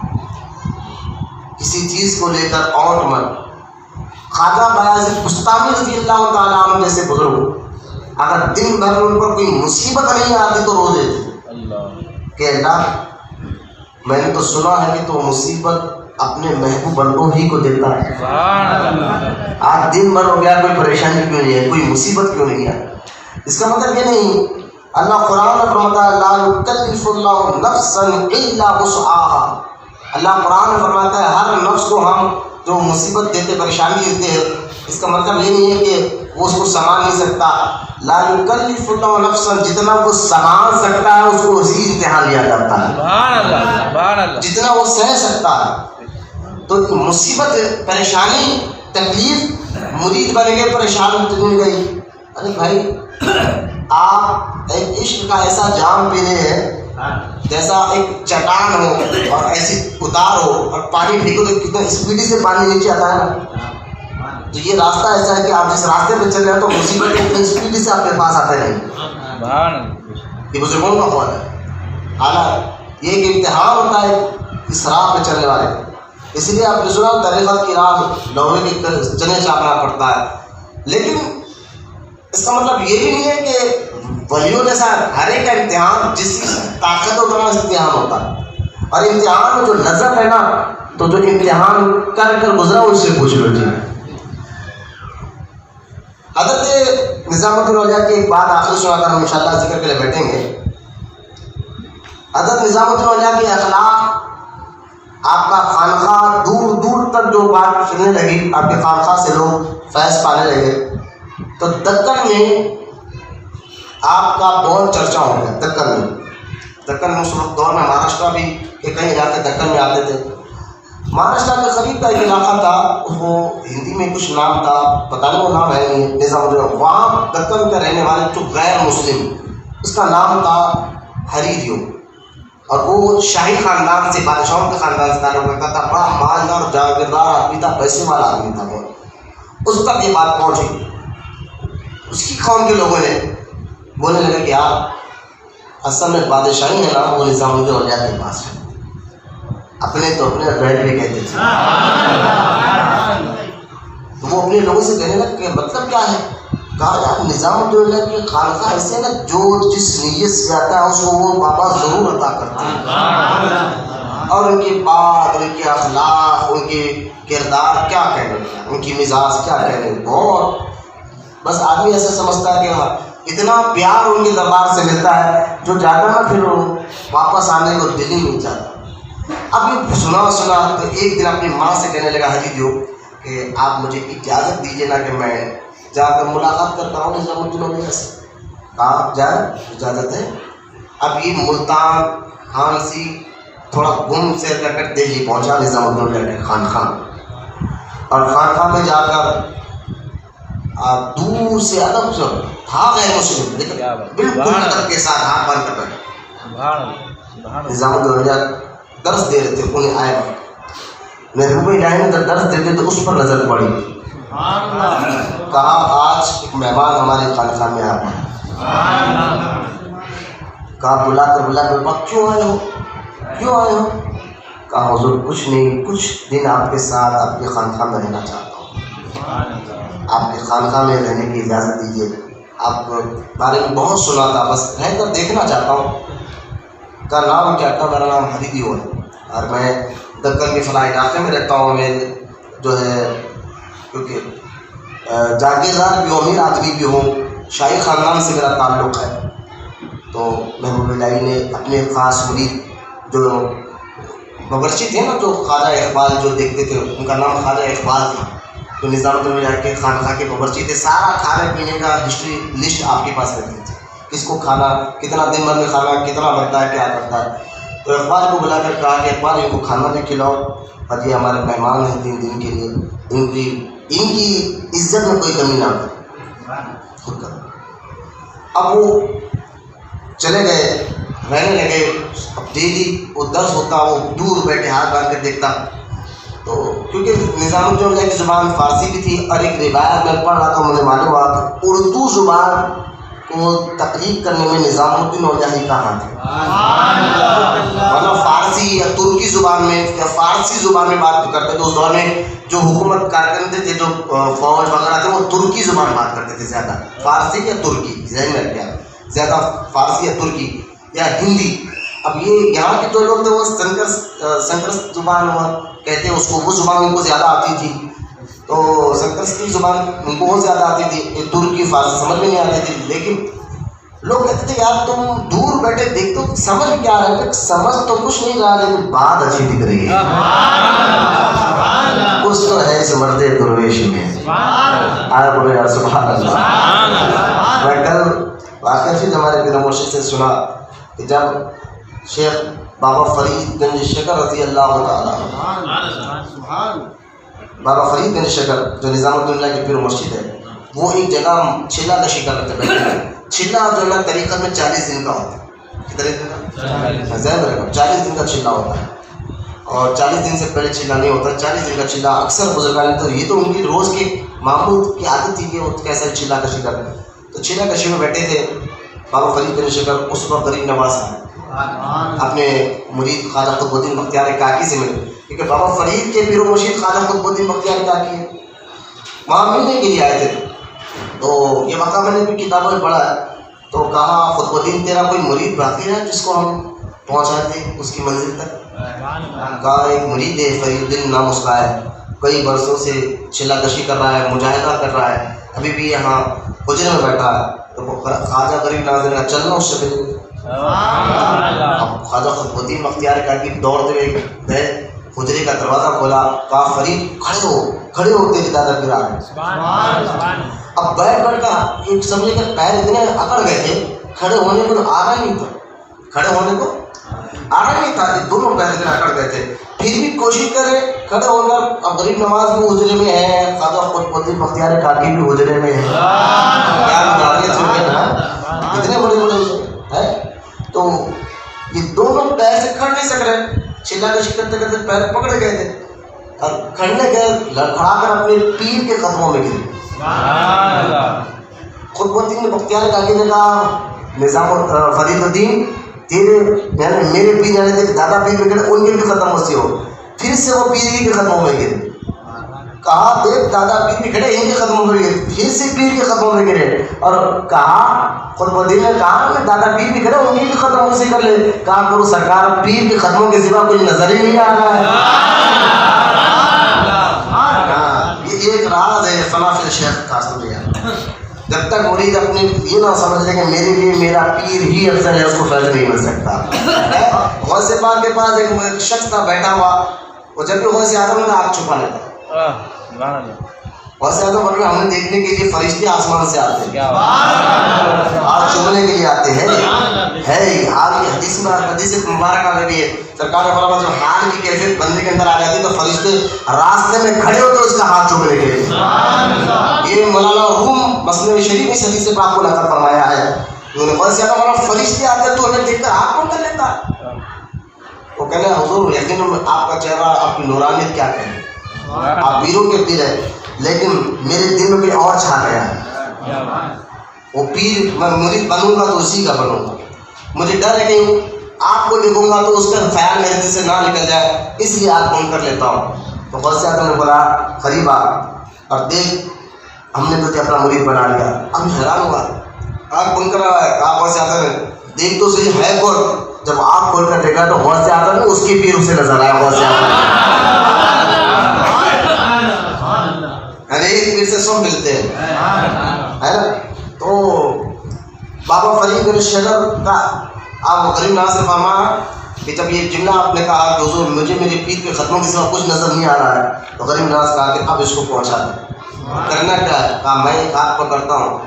کسی چیز کو لے کر اوٹ مت. خواجہ بایزید بستامی رضی اللہ تعالیٰ عنہ جیسے بزرگ اگر دن بھر ان پر کوئی مصیبت نہیں آتی تو رو دیتے کہ اللہ میں نے تو سنا ہے کہ تو مصیبت اپنے محبوب بندوں ہی کو دیتا ہے. آج دن بھر ہو گیا کوئی پریشانی کیوں نہیں ہے، کوئی مصیبت کیوں نہیں ہے. اس کا مطلب یہ نہیں. اللہ قرآن میں فرماتا ہے لا یکلف اللہ نفسا الا وسعها. اللہ قرآن میں فرماتا ہے ہر نفس کو ہم جو مصیبت دیتے پریشانی دیتے ہیں، اس کا مطلب یہ نہیں ہے کہ وہ اس کو سنبھال نہیں سکتا. لا یکلف اللہ نفسا، جتنا وہ سنبھال سکتا ہے اس کو اسی امتحان لیا جاتا ہے. سبحان اللہ سبحان اللہ. جتنا وہ سہ سکتا ہے. تو مصیبت پریشانی تکلیف مرید بن گئے، پریشان مل گئی. ارے بھائی آپ ایک عشق کا ایسا جام پی رہے ہیں جیسا ایک چٹان ہو اور ایسی اتار ہو اور پانی پھینکو تو کتنا اسپیڈی سے پانی نیچے آتا ہے نا. تو یہ راستہ ایسا ہے کہ آپ جس راستے پہ چل رہے ہیں تو مصیبت اتنی اسپیڈی سے آپ کے پاس آتے نہیں. یہ بزرگوں کا قول ہے. حالانکہ یہ ایک امتحان ہوتا ہے اس راہ پہ چلنے والے. اس لیے آپ نے سنا طریقت کی راہ لوہے کے چنے چاپنا پڑتا ہے. لیکن اس کا مطلب یہ بھی نہیں ہے کہ ولیوں جیسا ہر ایک کا امتحان جس کی طاقت ہو اتنا امتحان ہوتا ہے. اور امتحان میں جو نظر ہے نا تو جو امتحان کر کر گزرا اس سے پوچھ لو. جی حضرت نظام الدین اولیاء کی ایک بات آخر سنا کر ہم انشاءاللہ ذکر کے لیے بیٹھیں گے. حضرت نظام الدین اولیاء کے اخلاق آپ کا خانقاہ دور دور تک جو بات سننے لگی, آپ کے خانقاہ سے لوگ فیض پانے لگے تو دکن میں آپ کا بہت چرچا ہو گیا. دکن میں اس وقت دور میں مہاراشٹرا بھی کے کئی علاقے دکن میں آتے تھے. مہاراشٹرا کے قریب کا ایک علاقہ تھا, وہ ہندی میں کچھ نام تھا, پتہ نہیں وہ نام ہے نہیں, نظام الدین. وہاں دکن کے رہنے والے جو غیر مسلم, اس کا نام تھا ہریدیو, اور وہ شاہی خاندان سے, بادشاہوں کے خاندان سے تعلق رکھتا تھا. بڑا مالدار جاگیردار آدمی تھا, پیسے والا آدمی تھا. وہ اس تک یہ بات پہنچی. اس کی قوم کے لوگوں نے بولنے لگے کہ یار اصل میں بادشاہی ہے نا وہ نظام الدین اولیاء کے پاس ہے. اپنے تو اپنے بیٹھ بھی کہتے تھے. تو وہ اپنے لوگوں سے کہنے لگے کہ مطلب کیا ہے. کہا یار نظام الدین اولیاء کی خانقاہ ایسے نا جو جس نیت سے آتا ہے اس کو وہ بابا ضرور عطا کرتے ہیں. اور ان کی بات, ان کے اخلاق, ان کے کردار کیا کہنے, ان کی مزاج کیا کہنے, بہت بس آدمی ایسا سمجھتا ہے کہ اتنا پیار ان کے دربار سے ملتا ہے جو جاتا نا پھر واپس آنے کو دل ہی نہیں چاہتا. اب یہ سنا تو ایک دن اپنی ماں سے کہنے لگا ہریدیو کہ آپ مجھے اجازت دیجیے نا کہ میں جا کر ملاقات کرتا ہوں نظام الدین اولیاء سے. کہا جائے, اجازت ہے. اب یہ ملتان ہانسی تھوڑا گم سیر کر کر دہلی پہنچا نظام الدین اولیاء کے خانقاہ. اور خانقاہ میں جا کر دور سے ادب سے تھا غیر مسلم, لیکن بالکل ادب کے ساتھ ہاتھ باندھ کر بیٹھے. نظام الدین اولیاء درس دے رہے تھے, انہیں آئے وقت محبوب الہی نے درس دیتے تو اس پر نظر پڑی. کہا آج ایک مہمان ہمارے خانقاہ میں آ گئے. کہا بلا کر کیوں آئے ہو, کیوں آئے ہو. کہا حضور کچھ نہیں, کچھ دن آپ کے ساتھ آپ کے خانقاہ میں رہنا چاہتا ہوں, آپ کے خانقاہ میں رہنے کی اجازت دیجیے. آپ کے بارے میں بہت سنا تھا, بس رہ کر دیکھنا چاہتا ہوں. کا نام کیا تھا. میرا نام ہریدیو ہے اور میں دکن کے فلاں علاقے میں رہتا ہوں. میں جو ہے کیونکہ جاگیردار بھی ہوں, امیر آدمی بھی ہوں, شاہی خاندان سے میرا تعلق ہے. تو محبوب الہی نے اپنے خاص مرید جو باورچی تھے نا, جو خواجہ اقبال جو دیکھتے تھے, ان کا نام خواجہ اقبال تھا. تو نظام الدین اولیاء کے خانقاہ کے باورچی تھے. سارا کھانے پینے کا ہسٹری لسٹ آپ کے پاس رہتی تھی, کس کو کھانا, کتنا دن بھر میں کھانا, کتنا بنتا ہے, کیا کرتا ہے. تو اقبال کو بلا کر کہا کہ اقبال ان کو کھانا بھی کھلاؤ, اور یہ ہمارے مہمان ہیں 3 دن کے لیے, ان کی عزت میں کوئی کمی نہ کرو. اب وہ چلے گئے, رہنے لگے. اب ڈیلی وہ درس ہوتا, وہ دور بیٹھے ہاتھ باندھ کر دیکھتا. تو کیونکہ نظام الدین اولیاء کی زبان فارسی بھی تھی, اور ایک روایت میں پڑھ رہا تھا, مجھے معلوم ہوا کہ اردو زبان کو تقلید کرنے میں نظام الدین اولیاء ہی کا ہاتھ ہے. ورنہ فارسی یا ترکی زبان میں یا فارسی زبان میں بات کرتے تھے. اس دور میں جو حکومت کرتے تھے, جو فوج وغیرہ تھے, وہ ترکی زبان بات کرتے تھے زیادہ. فارسی یا ترکی ذہن میں رکھا, زیادہ فارسی یا ترکی یا ہندی. اب یہ یہاں کے جو لوگ تھے وہ سنسکرت زبان کہتے ہیں اس کو, وہ زبان ان کو زیادہ آتی تھی. تو سنسکرت کی زبان ان کو بہت زیادہ آتی تھی, ترکی فارسی سمجھ میں نہیں آتی تھی. لیکن لوگ کہتے تھے یار تم دور بیٹھے دیکھتے ہو, سمجھ کیا رہے ہیں, سمجھ تو کچھ نہیں رہا لیکن بات اچھی دکھ رہی ہے. کچھ تو ہے اس مرد درویش میں. آیا بولے یار سبحان اللہ. میں کل واقعہ چیز ہمارے پیر مرشد سے سنا کہ جب شیخ بابا فرید گنج شکر رضی اللہ تعالیٰ, بابا فرید گنج شکر جو نظام الدین اولیاء کے پیر مرشد ہے, وہ ایک جگہ چھلا کشی کر رہے تھے. چھلا جو ہے طریقت میں 40 دن کا ہوتا ہے. کتنے دن کا؟ ذہن رکھو 40 دن کا چلہ ہوتا ہے اور 40 دن سے پہلے چلہ نہیں ہوتا. 40 دن کا چلہ اکثر بزرگان تو یہ تو ان کی روز کی معمول کی عادت تھی کہ وہ کیسا چلہ کشی کرتے. تو چلہ کشی میں بیٹھے تھے بابا فرید بن شکر. اس وقت غریب نواز اپنے مرید خواجہ قطب الدین بختیار کاکی سے ملے کیونکہ بابا فرید کے پیر و مرشد خواجہ قطب الدین بختیار کاکی ہے. وہاں ملنے کے لیے آئے تھے. تو یہ واقعہ میں نے بھی کتابوں میں پڑھا ہے. تو کہا قطب الدین تیرا کوئی مرید باقی ہے جس کو ہم پہنچائے تھے اس کی منزل تک؟ کہا ایک مرید ہے فرید الدین نام اس کا ہے, کئی برسوں سے چلہ کشی کر رہا ہے, مجاہدہ کر رہا ہے, ابھی بھی یہاں حجرے میں بیٹھا ہے. تو خواجہ غریب نواز نے کہا چلنا اس سے ملے. خواجہ قطب الدین بختیار کاکی دوڑتے ہوئے گئے, حجرے کا دروازہ کھولا, کہا فرید کھڑے ہو تیرے دادا پیر آ گئے. اب بیٹھ کا ایک سمجھے کہ پیر اتنے اکڑ گئے تھے, کھڑے ہونے کو آ رہا نہیں تھا, دونوں پیر اتنے اکڑ گئے تھے. پھر بھی کوشش کرے کھڑے ہو کر. اب غریب نواز بھی حجرے میں ہے, خواجہ قطب الدین بختیار کاکی بھی حجرے میں ہے. اتنے بڑے ہے تو یہ دونوں پیر سے کھڑ نہیں سک رہے. چلہ کشی کرتے کرتے پیر پکڑ گئے تھے اور کھڑنے گئے, لڑکھڑا کر اپنے پیر کے قدموں میں گرے. قطب الدین بختیار کاکی نے کہا نظام فرید الدین تیرے یعنی میرے پیر یعنی تیرے دادا پیر میں گرے, ان کے بھی قدم سے ہو. پھر سے وہ پیر کے قدموں میں گرے. کہا دیکھ دادا پیر بھی کھڑے ان کے قدموں میں گرے, پھر سے پیر کے قدموں میں گرے. اور کہا قطب الدین نے کہا کہ دادا پیر بھی کھڑے ان کے بھی قدموں سے کر لے. کہا کرو سرکار پیر کے قدموں کے سوا کوئی نظر ہی نہیں آ رہا ہے. یہ ایک راز ہے فنا فی الشیخ قاسم علی. جب تک مرید اپنے یہ نہ سمجھ لے کہ میرے لیے میرا پیر ہی افضل ہے, اس کو فیض نہیں مل سکتا. غوث پاک کے پاس ایک شخص تھا بیٹھا ہوا, وہ جب بھی غوث اعظم نے آگ چھپا لیتا. غوث اعظم بول رہے ہم نے دیکھنے کے لیے فرشتے آسمان سے آتے ہیں, آگ چھپنے کے لیے آتے ہیں. ہے آگ حدیث میں حدیث مبارکہ میں بھی ہے سرکار نے فرمایا جب حال کی کیفیت بندے کے اندر آ جاتی تو فرشتے راستے میں کھڑے ہوتے اس کا ہاتھ چومنے کے لیے. یہ مولانا روم مسلم شریف اس حدیث سے پاک کو نقل فرمایا ہے. انہوں نے غوث اعظم فرمایا فرشتے آتے تو انہیں دیکھ کر ہاتھ کون کر لیتا. وہ کہنے حضور یقین آپ کا چہرہ آپ کی نورانیت کیا کہے, آپ پیروں کے پیر ہے, لیکن میرے دل میں کوئی اور چھا گیا ہے. وہ پیر میں مرید بنوں گا تو اسی کا بنوں گا. مجھے ڈر ہے کہ آپ کو لکھوں گا تو اس کا خیال میرے دل سے نہ نکل جائے, اس لیے آپ بند کر لیتا ہوں. تو غوث اعظم نے بولا قریب آ اور دیکھ ہم نے تجھے اپنا مرید بنا لیا. اب حیران ہوا, آنکھ بند کر رہا ہے. آپ غوث اعظم نے دیکھ تو صحیح ہے کون. جب آنکھ کھول کر دیکھا تو غوث اعظم نے اس کی پیر اسے نظر آیا. غوث اعظم ایک پیر سے سب ملتے ہیں ہے نا. تو بابا فرید بن شکر کا آپ غریب نواز نے فرمایا کہ جب یہ جملہ آپ نے کہا کہ حضور مجھے میرے پیر کے ختموں کے سوا کچھ نظر نہیں آ رہا ہے, تو غریب نواز کہا کہ اب اس کو پہنچا دیں. کرنا کیا ہے, کہا میں ایک ہاتھ پکڑتا ہوں.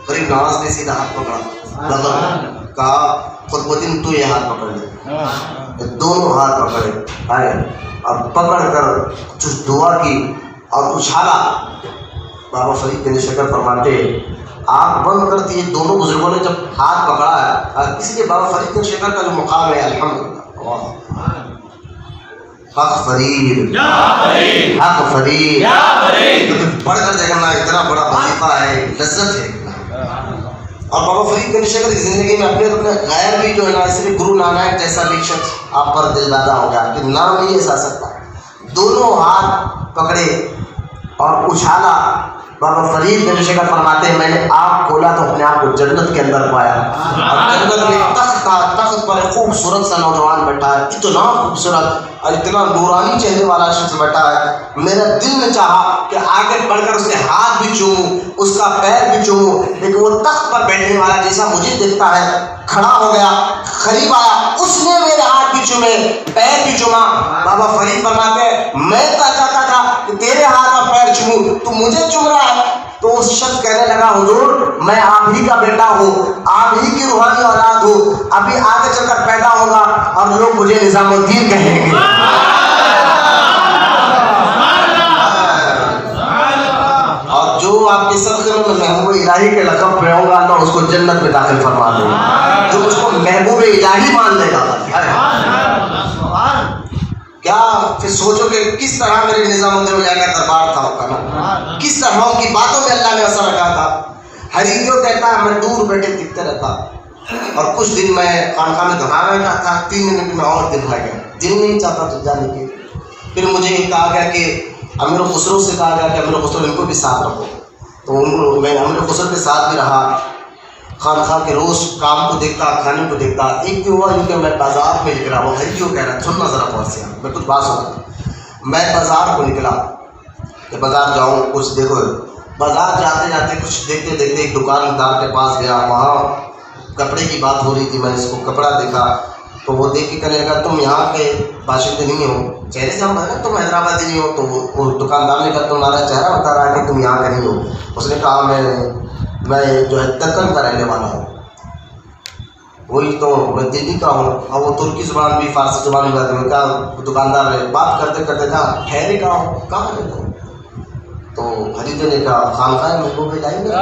غریب نواز نے سیدھا ہاتھ پکڑا, کہا قطب الدین تو یہ ہاتھ پکڑ لے. دونوں ہاتھ پکڑے آئے اور پکڑ کر کچھ دعا کی اور اچھالا. بابا فرید بن شکر فرماتے آنکھ بند کرتی ہے. دونوں بزرگوں نے جب ہاتھ پکڑا ہے, اس لیے بابا فرید بن شکر کا جو مقام ہے الحمدللہ حق فرید حق فرید پڑھ کر جگنا اتنا بڑا وظیفہ ہے, لذت ہے. اور بابا فرید بن شکر کی زندگی میں اپنے غیر بھی جو ہے نا, اس لیے گرو نانک جیسا بھی شخص آپ پر دل دادا ہو گیا کہ نام نہیں ایسا سکتا. دونوں ہاتھ پکڑے اور اچھالا. بابا فرید بن شکر فرماتے ہیں میں نے آنکھ کھولا تو اپنے آپ کو جنت کے اندر پایا. اور جنت میں تخت تھا, تخت پر ایک خوبصورت سا نوجوان بیٹھا ہے, اتنا خوبصورت اور اتنا نورانی چہرے والا شخص بیٹھا ہے. میرا دل نے چاہا کہ آگے بڑھ کر اس کے ہاتھ بھی چوموں, اس کا پیر بھی چوموں, لیکن وہ تخت پر بیٹھنے والا جیسا مجھے دیکھتا ہے کھڑا ہو گیا, قریب آیا, اس نے میرے ہاتھ بھی چومے, پیر بھی چوما. بابا فرید فرماتے ہیں میں چاہتا تھا کہ تیرے ہاتھ اور پیر چوموں, تو مجھے چوم رہا ہے. تو اس شخص کہنے لگا حضور میں آپ ہی کا بیٹا ہوں, آپ ہی کی روحانی اولاد ہوں, ابھی آگے چل کر پیدا ہوگا اور لوگ مجھے نظام الدین کہیں گے. اور جو آپ کے صدقے میں محبوب الہی کے لقب پہ ہوگا اللہ اس کو جنت میں داخل فرما دے. جو مجھ کو محبوب الہی مان لے گا. کیا پھر سوچو کہ کس طرح میرے نظام الدین اولیاء کا دربار تھا ہوگا نا, کس طرح ان کی باتوں میں اللہ نے اثر رکھا تھا. حریدیوں کہتا ہے میں دور بیٹھے دکھتے رہتا, اور کچھ دن میں خانقاہ میں دھما رہا تھا, 3 منٹ میں اور دن رہ گیا, دل نہیں چاہتا تو جانے کے. پھر مجھے کہا گیا کہ امیر خسرو سے کہا گیا کہ امیر خسرو ان کو بھی ساتھ رکھو, تو میں امیر خسرو کے ساتھ بھی رہا. خانقاہ کے روز کام کو دیکھتا, کھانے کو دیکھتا. ایک بھی ہوا کیونکہ میں بازار میں نکلا, وہ حریدیوں کہہ رہا سننا ذرا غور سے, میں کچھ بات سنا. میں بازار کو نکلا کہ بازار جاؤں کچھ دیکھو. بازار جاتے جاتے کچھ دیکھتے دیکھتے ایک دکاندار کے پاس گیا, وہاں کپڑے کی بات ہو رہی تھی. میں نے اس کو کپڑا دیکھا تو وہ دیکھ کے کہنے لگا تم یہاں کے باشندے نہیں ہو, چہرے سے ہم بتا تم حیدرآبادی نہیں ہو. تو وہ دکاندار نے کہا تمہارا چہرہ بتا رہا ہے کہ تم یہاں کے نہیں ہو. اس نے کہا میں جو ہے دکن کا رہنے والا ہوں. وہی تو میں دلی کا ہوں. اور وہ ترکی زبان بھی فارسی زبان بھی بات ہے. کہا دکاندار نے بات کرتے کرتے کہا ٹھہرے کہاں ہو, کہاں رہتے ہو؟ تو حریدیوں نے کہا خانقاہ محبوب الہی میں.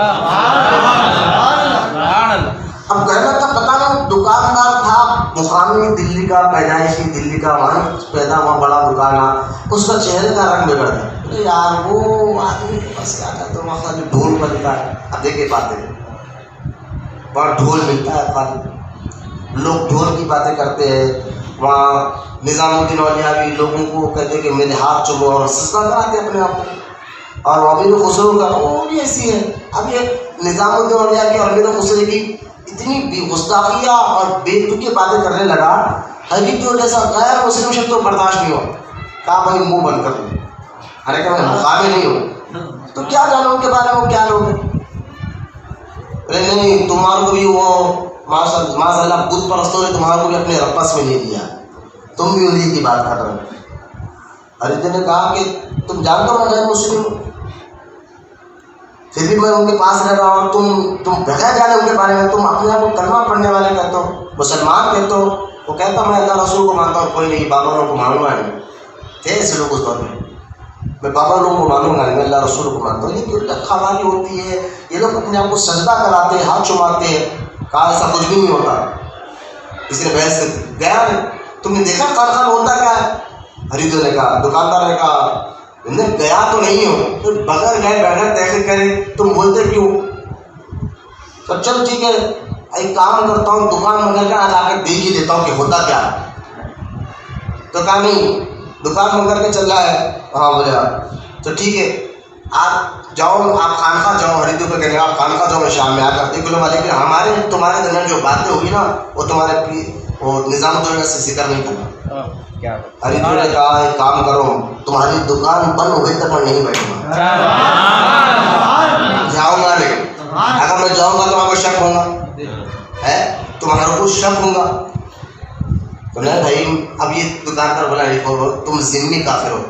اب کہنا تھا پتا نہیں دکاندار تھا مقامی دلی کا, پیدائشی دلی کا, وہاں پیدا ہوا بڑا دکان ہے, اس کا چہرے کا رنگ بگڑ گیا. یار وہ آدمی کے پاس کیا تھا تو وہاں جو ڈھول بنتا ہے, اب دیکھے باتیں وہاں ڈھول ملتا ہے خالی, لوگ ڈھول کی باتیں کرتے ہیں. وہاں نظام الدین اولیاء بھی لوگوں کو کہتے کہ میرے ہاتھ چومو اور سجدہ کراتے اپنے آپ کو. اور امیر خسرو کا وہ بھی ایسی ہے. اب یہ نظام الدین اولیاء کی اور امیر خسرو کی اتنی بے گستاخیہ اور بے تکی باتیں کرنے لگا, حریدیوں جیسا غیر مسلم شخص تو برداشت نہیں ہو. کہا بھائی منہ بند کر دوں, ارے کہ میں مقامی نہیں ہوں تو کیا جانو ان کے بارے میں, کیا لوگ ہیں. ارے نہیں تمہارے کو بھی وہ ماشاء اللہ بت پرستوں نے تمہارے کو بھی اپنے رپس میں لے لیا, تم بھی انہیں کی بات کر رہے ہو. حریدیوں نے کہا کہ تم جانتے ہو میں غیر مسلم ہوں, پھر بھی میں ان کے پاس رہ رہا ہوں. تم بغیر جانے ان کے بارے میں تم اپنے آپ کو کلمہ پڑھنے والے کہتے ہو, مسلمان کہتے ہو. وہ کہتا میں اللہ رسول کو مانتا ہوں, کوئی نہیں بابا لوگوں کو مانوں گا نہیں. تھے ایسے لوگ اس دور میں بابا لوگوں کو مانوں گا نہیں, میں اللہ رسول کو مانتا ہوں. یہ جو لکھاواری ہوتی ہے, یہ لوگ اپنے آپ کو سجدہ کراتے ہیں, ہاتھ چماتے ہیں. کہا ایسا کچھ بھی نہیں ہوتا. کسی نے بحث کر گیا نہیں, تم نے دیکھا خانقاہ میں ہوتا کیا ہے. حریدیوں نے کہا, دکاندار نے کہا میں گیا تو نہیں ہوں, تو بغیر گئے بغیر تحقیق کرے تم بولتے کیوں. تو چل ٹھیک ہے ایک کام کرتا ہوں, دکان بند کر کے آج آ کے دیکھ ہی دیتا ہوں کہ ہوتا کیا ہے. تو کہا نہیں دکان بند کر کے چل رہا ہے. ہاں بولے تو ٹھیک ہے آپ جاؤ, آپ خانقاہ جاؤ. حریدیوں کو کہنے آپ خانقاہ جاؤ, میں شام میں آ کر دیکھ لوں گا, لیکن ہمارے تمہارے درمیان جو باتیں ہوگی نا وہ تمہارے وہ نظام الدین سے ذکر نہیں کرنا. حریدیوں نے کہا ایک کام کرو, تمہاری دکان بند ہوئی تک میں نہیں بیٹھوں گا, جاؤں گا نہیں. اگر میں جاؤں گا تو وہاں کو شک ہوں گا ہے, تمہارے کو شک ہوں گا. تو نہیں بھائی اب یہ دکاندار بولا تم ذمہ کافر ہو.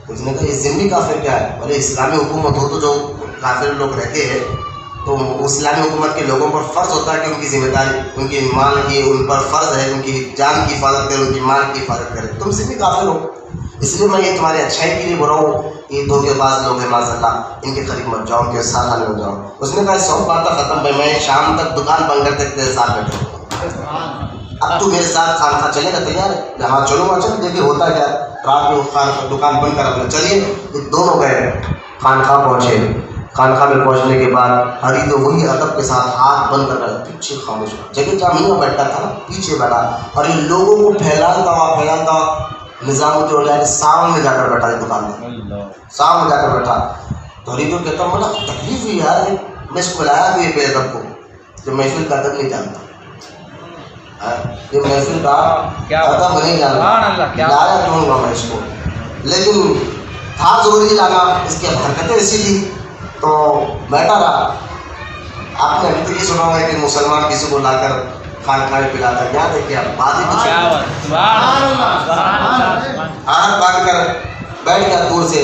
اس نے کہا یہ ذمہ کافر کیا ہے. بولے اسلامی حکومت ہو تو جو کافر لوگ رہتے ہیں تو اسلامی حکومت کے لوگوں پر فرض ہوتا ہے کہ ان کی ذمہ داری, ان کی مال کی ان پر فرض ہے, ان کی جان کی حفاظت کرے, ان کی مال کی حفاظت کرے. تم ذمہ کافر ہو, اس لیے میں یہ تمہاری اچھائی کے لیے بول رہا ہوں. یہ دھوکے باز لوگ ہیں ماشاء اللہ, ان کے قریب مت جاؤ, ان کے ساتھ آنے مت جاؤ. اس نے کہا سب باتیں ختم بھائی, میں شام تک دکان بند کر دیتے ساتھ بیٹھے ہوں. اب تو میرے ساتھ خانقاہ چلے گا تیار ہے؟ ہاں چلو گا, چل دیکھیے ہوتا کیا. رات میں دکان بند کر اپنا چلیے. یہ دونوں گئے خانقاہ پہنچے. خانقاہ میں پہنچنے کے بعد حریدیوں وہی ادب کے ساتھ ہاتھ بند کر پیچھے خاموش, جگہ جہاں میاں بیٹھا تھا نا پیچھے بیٹھا, اور یہ لوگوں کو پھیلاتا ہوا نظام الدین اولیاء کے سامنے جا کر بیٹھا. دکان میں سامنے جا کر بیٹھا. تو حریدیوں کہتا ہوں مطلب تکلیف ہوئی یار, میں اس کو بلایا بھی بے ادب کو, جو محفل کا ادب نہیں جانتا, یہ محفل کا ادب نہیں جانتا, لایا کیوں گا میں اس کو. لیکن تھا ضروری لانا, اس کی حرکتیں ایسی تھی تو بیٹھا رہا. آپ نے ابھی تک یہ سنا ہوا ہے کہ مسلمان کسی کو لا کر خانقاہ میں پلاتا ہے. یاد ہے کہ آپ بات ہی کچھ ہاتھ باندھ کر بیٹھ گیا دور سے.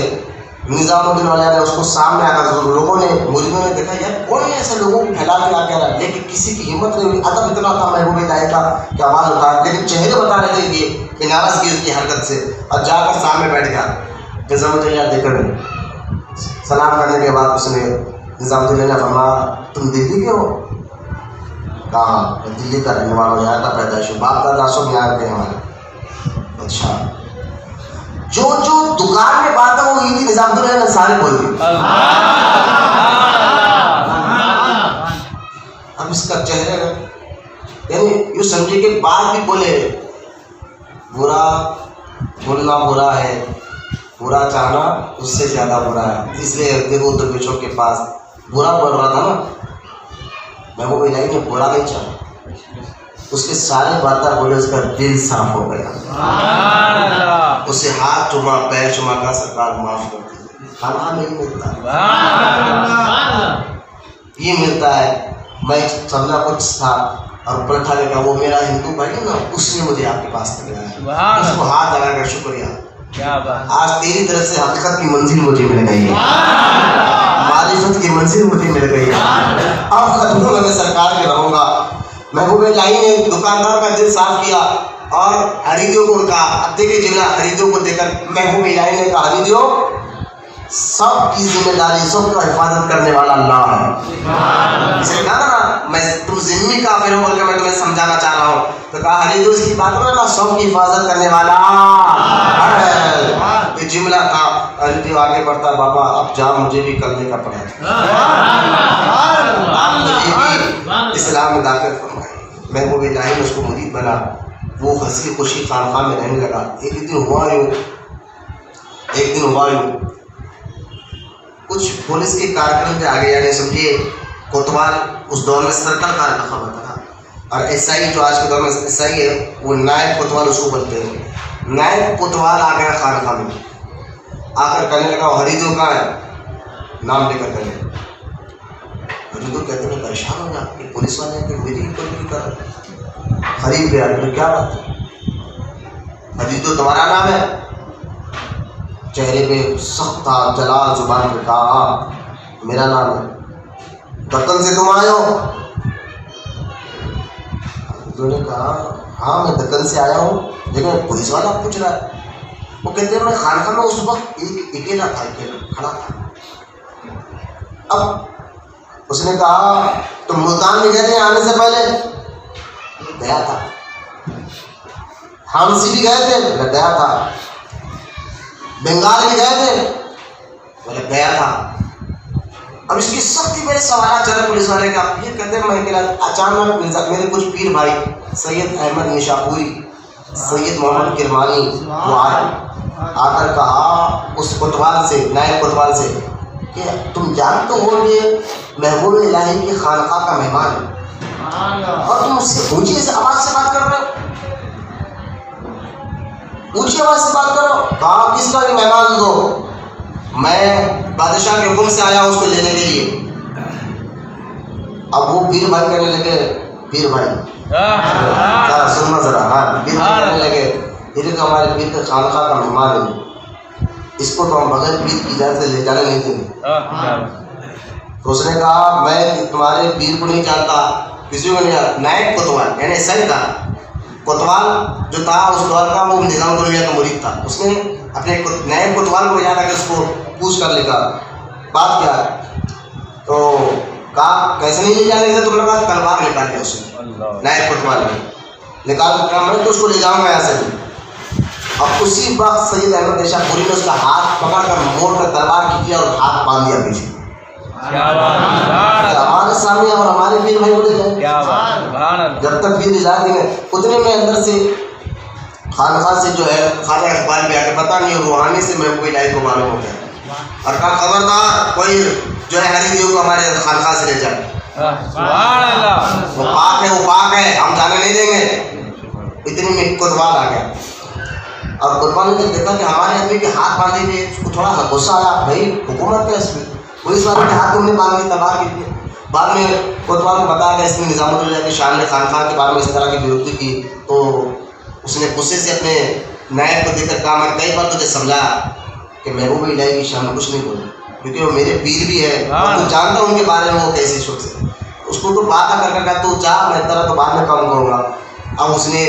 نظام الدین اولیاء نے اس کو سامنے آ کر لوگوں نے مجرموں نے دیکھا یار کون ہے ایسے لوگوں کو پھیلا کے آ گیا, لیکن کسی کی ہمت نہیں ہوئی. ادب اتنا تھا محبوب الہی کا کہ آواز اٹھا, لیکن چہرے بتا رہے تھے کہ ناراضگی اس کی حرکت سے, اور جا کر سامنے بیٹھ گیا. نظام الدین اولیاء دیکھ کر سلام کرنے کے بعد اس نے نظام الدین اولیاء نے فرمایا تم دلی کے ہو؟ کہاں؟ میں دلی کا رہنے والا ہوں، یہاں کا پیدائش ہوں، باپ دادا سب یہاں کے ہمارے. اچھا جو دکان میں بات ہے وہ عیدی نظام الدین انصاری بول گئی. اب اس کا چہرے یعنی یوں سمجھے کہ بات بھی بولے، برا بولنا برا ہے، برا چاہنا اس سے زیادہ برا ہے. اس لیے دیکھو درویشوں کے پاس برا بول رہا تھا نا، محبوب الہی نے برا نہیں چاہا، اس کے سارے باتیں بولے، اس کا دل صاف ہو گیا. اسے ہاتھ چوما پیر چوما کا سرکار معاف کر دی. کھانا نہیں ملتا، یہ ملتا ہے. میں سمجھا کچھ تھا اور پلٹا لے کر وہ میرا ہندو بھائی ہے نا، اس نے مجھے آپ کے پاس لگایا. اس کو ہاتھ لگا کر شکریہ. آج تیری طرف سے حقیقت کی منزل مجھے مل گئی ہے، معرفت کی منزل مجھے مل گئی ہے. اب خدمتوں میں سرکار کے رہوں گا. محبوب الہی نے دکاندار کا دل صاف کیا اور خریدیوں کو کہا، دیکھیں جملہ خریدیوں کو دیکھ کر محبوب الہی نے کہا، خریدیوں سب کی ذمہ داری، سب کا حفاظت کرنے والا اللہ ہے. اسے کہا نا میں تم ذمہ کافر ہو بول کے میں تمہیں سمجھانا چاہ رہا ہوں. تو کہا خریدیوں اس کی بات کرنا، سب کی حفاظت کرنے والا ہے. یہ جملہ تھا. خریدیوں آگے بڑھتا، بابا اب جا مجھے بھی کرنے کا پڑا، آپ مجھے بھی اسلام میں داخل فرمائے. محبوب الہی نے اس کو مرید بنا. وہ ہنسی خوشی خانقاہ میں رہنے لگا. ایک دن ہوا یوں کچھ پولیس کے کارکن کے آگے، یعنی سمجھیے کوتوال اس دور میں سرکل کا لقب ہوتا تھا، اور ایس آئی جو آج کے دور میں ایس آئی ہے وہ نائب کوتوال اس کو بولتے ہیں. نائب کوتوال آ گیا خانقاہ میں، آ کر کہنے لگا خریدیوں کہاں ہے، نام لے کر کہنے. خریدیوں کہتے ہیں پریشان ہو گیا کہ پولیس والے ہیں کہ میری کوئی کر خرید گیا. کیا بات ہے؟ خریدیوں تمہارا نام ہے؟ چہرے پہ سخت تھا، جلال زبان پہ کہا میرا نام ہے. دکن سے تم آئے ہو؟ انہوں نے کہا ہاں میں دکن سے آیا ہوں، لیکن پولیس والا پوچھ رہا ہے. وہ کہتے ہیں میں خانقاہ میں اس وقت اکیلا تھا، اکیلا کھڑا تھا. اب اس نے کہا تم ملتان میں گئے تھے آنے سے پہلے؟ گیا تھا. ہانسی بھی گئے تھے؟ گیا تھا. بنگال بھی گئے تھے؟ بولے گیا تھا. اب اس کی سختی میرے سوالات چل رہے پولیس والے کا. یہ کہتے ہیں میں اچانک میرے کچھ پیر بھائی سید احمد نشاپوری، سید محمد کرمانی وہ آ کر کہا اس کوتوال سے، نائب کوتوال سے کہ تم جانتے ہو یہ محبوب الہی کی خانقاہ کا مہمان ہے اور تم اس سے اونچی آواز سے بات کر رہے ہو، اونچی آواز سے بات کرو. کہا کس کا مہمان دو؟ میں بادشاہ کے حکم سے آیا اس کو لینے کے لیے. اب وہ پیر بھائی کہنے لگے، پیر بھائی سننا ذرا، ہاں پیر بھائی کہنے لگے یہ کہ ہمارے پیر کے خانقاہ کا مہمان ہے، اس کو تو ہم بغیر پیر کی اجازت سے لے جانے نہیں دیں گے. تو اس نے کہا میں تمہارے پیر کو نہیں جانتا، کسی کو نہیں جانتا. نائب کوتوال یعنی صحیح تھا، کوتوال جو تھا اس دور کا وہ نظام الدولہ کا مرید تھا. اس نے اپنے نائب کوتوال کو یاد آ کے اس کو پوچھ کر لکھا بات کیا ہے. تو کہا کیسے نہیں لے جانے سے؟ تم نے کہا تلوار نکال دیا. اس نے نائب کوتوال نے نکال کر میں تو اس کو لے جاؤں گا یہاں سے. اب اسی وقت سید احمد نشاپوری نے اس کا ہاتھ پکڑ کر موڑ کر تلوار کی کیا اور ہاتھ باندھ دیا پیچھے. ہمارے سامنے اور ہمارے پیر بھائی بولے جائیں جب تک پیر اجازت دیں اتنے میں اندر سے خانقاہ سے جو ہے خواجہ اقبال بھی آ کے پتہ نہیں روحانی سے محبوب الہی کو معلوم ہو گیا اور کہا خبردار کوئی جو ہے خریدیوں کو ہمارے خانقاہ سے لے جائے. وہ پاک ہے، وہ پاک ہے، ہم جانے نہیں دیں گے. اتنی میں کوتوال آ گیا اور کوتوال نے دیکھا کہ ہمارے آدمی کے ہاتھ باندھے ہوئے. اس کو تھوڑا غصہ آیا، بھائی حکومت ہے اس میں، پولیس والے کے ہاتھ تم نے باندھ دی تلوار کے لیے. بعد میں کوتوال کو بتایا کہ اس نے نظام الدولہ کی شان نے خانقاہ کے بارے میں اس طرح کی بےعزتی کی. تو اس نے غصے سے اپنے نائب کو دیکھ کر کہا میں کئی بار تجھے سمجھایا کہ محبوب الہی کی شان میں کچھ نہیں بولے کیونکہ وہ میرے پیر بھی ہے، تو جانتا ہوں ان کے بارے میں وہ کیسے شخص ہے. اس کو تو بات کر کر کہا تو چاہ میں طرح تو بعد میں کام کروں گا. اب اس نے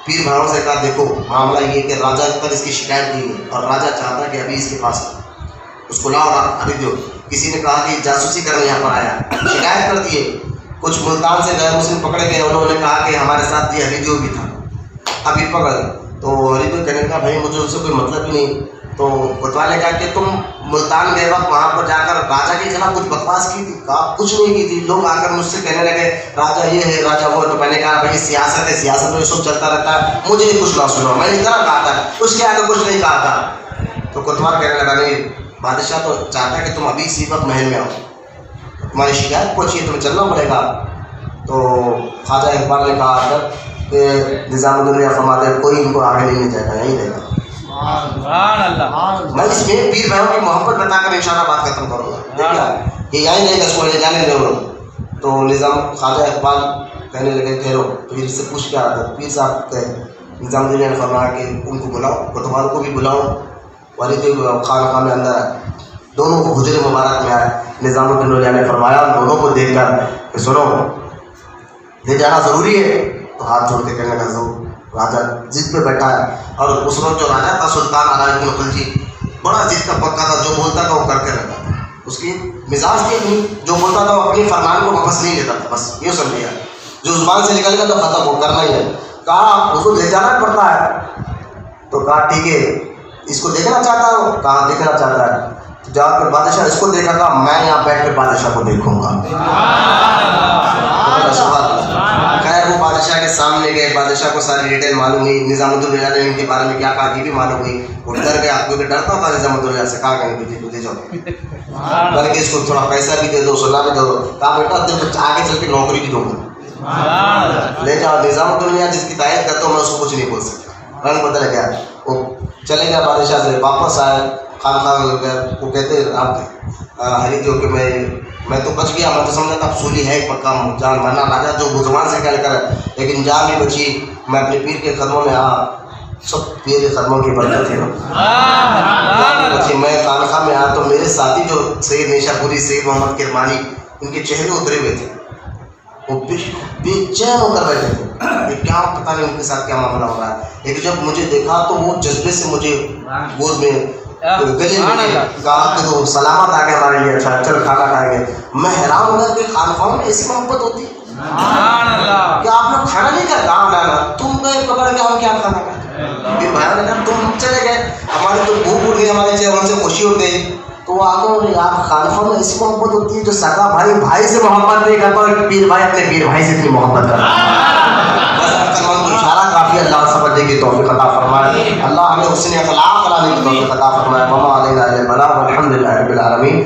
پیر بھاؤں سے کہا دیکھو معاملہ یہ کہ راجہ پر اس کی شکایت کی ہے اور راجہ چاہتا ہے کہ ابھی اس کے پاس اس کو لاؤ ابھی دو. کسی نے کہا کہ جاسوسی کرنے یہاں پر آیا، شکایت کر دیے. کچھ ملتان سے غیر مسلم پکڑے گئے, انہوں نے کہا کہ ہمارے ساتھ یہ ہریدیو بھی تھا, ابھی پکڑ. تو ہریدیو کہنے کا بھائی مجھے اس سے کوئی مطلب ہی نہیں. تو کوتوال نے کہا کہ تم ملتان گئے وقت وہاں پر جا کر راجا کے خلاف کچھ بکواس کی تھی؟ کہا کچھ نہیں کی تھی. لوگ آ کر مجھ سے کہنے لگے راجا یہ ہے راجا وہ. تو میں نے کہا بھائی سیاست ہے, سیاست میں سب چلتا رہتا ہے, مجھے کچھ نہ سنو, میں نے اتنا کہا تھا, اس کے آگے کچھ نہیں کہا تھا. تو کوتوال کہنے لگا نہیں, بادشاہ تو چاہتا ہے کہ تم ابھی اسی وقت محل میں آؤ, تمہاری شکایت پہنچی ہے, تمہیں چلنا پڑے گا. تو خواجہ اقبال نے کہا کہ نظام الدولیہ فرماتے کوئی ان کو آگے نہیں جائے گا, یہیں رہے گا. میں اس میں پیر بہنوں کی محبت بتا کر انشاءاللہ بات ختم کروں گا. دیکھا یہ یہیں رہے گا, اس کو لے جانے دو. تو نظام خواجہ اقبال کہنے لگے ٹھہرو, پیر سے پوچھ کے آتا. پیر صاحب کہ نظام الدولیہ نے فرمایا کہ ان کو بلاؤ, کوتوال کو بھی بلاؤ, والد خانقاہ میں اندر آئے. دونوں حجرے مبارک میں آئے. نظام الدولیہ نے فرمایا دونوں کو دیکھ کر کہ سنو لے جانا ضروری ہے. تو ہاتھ جوڑ کے کہنے لگا راجا ضد پہ بیٹھا ہے. اور اس وقت جو راجا تھا سلطان علاء الدین خلجی, بڑا ضد کا پکا تھا, جو بولتا تھا وہ کر کے رہتا تھا. اس کی مزاج تھی نہیں, جو بولتا تھا وہ اپنی فرمان کو واپس نہیں لیتا تھا, بس یہ سمجھ لیا, جو زبان سے نکل گیا تو ختم وہ کرنا ہی ہے. کہا اس کو لے جانا پڑتا ہے. تو کہا ٹھیک ہے, اس کو دیکھنا چاہتا ہوں. کہا دیکھنا چاہتا ہے. جا کر بادشاہ اس کو دیکھا تھا, میں یہاں بیٹھ کر بادشاہ کو دیکھوں گا. خیر وہ بادشاہ کے سامنے گئے, بادشاہ کو ساری ڈیٹیل معلوم ہوئی. نظام الدولیہ نے ان کے بارے میں کیا کہا یہ بھی معلوم ہوئی. وہ ڈر گیا کیونکہ ڈرتا تھا نظام الدولیہ سے. کہا کہ بیٹے کو لے جاؤ, بلکہ اس کو تھوڑا پیسہ بھی دے دو, سونا بھی دے دو. کہا بیٹا آگے چل کے نوکری بھی دوں گا, لے جاؤ. نظام الدولیہ جس کی تعریف کرتا ہوں میں اس کو کچھ نہیں بول سکتا. رنگ بدل گیا, وہ چلے گیا بادشاہ سے. واپس آئے خانقاہ میں, وہ کہتے آپ ہریدیو کہ میں تو بچ گیا, میں تو سمجھا تھا اصولی ہے پکا جان مرنا راجا جو زبان سے کہہ کر, لیکن جان بھی بچی. میں اپنے پیر کے قدموں میں آ, سب پیر کے قدموں کی برکت ہے. میں خانقاہ میں آیا تو میرے ساتھی جو سید نیشا پوری, سید محمد کرمانی, ان کے چہرے اترے ہوئے تھے. وہ بے چین ہو کر بیٹھے تھے, کیا پتہ نہیں ان کے ساتھ کیا معاملہ ہو رہا ہے. لیکن جب مجھے دیکھا تو وہ جذبے سے مجھے گود میں گلے میں کہا کہ تو سلامت آ گئے ہمارے لیے, اچھا چل کھانا کھائیں گے. میں حیران ہو گیا کہ خانقاہوں میں ایسی محبت ہوتی ہے کہ آپ لوگ کھانا نہیں کھائے. کہاں لانا تم گئے پکڑ کے, ہم کیا کھانا کھائے. پھر بھائی نے کہا تم چلے گئے, ہماری تو بھوک اٹھ گئی, ہمارے چہروں سے خوشی اٹھ گئی. تو وہ آگے یار خانقاہوں میں ایسی محبت ہوتی ہے جو سگا بھائی بھائی سے محبت نہیں کرتا, اور پیر بھائی اپنے پیر بھائی سے اتنی محبت کرتا ہے. بس اشارہ کافی. اللہ سمجھنے کی توفیق عطا فرمائے, اللہ ہمیں حسن اخلاق لانے کی توفیق عطا فرمائے. وما علینا الا البلاغ والحمد للہ رب العالمین.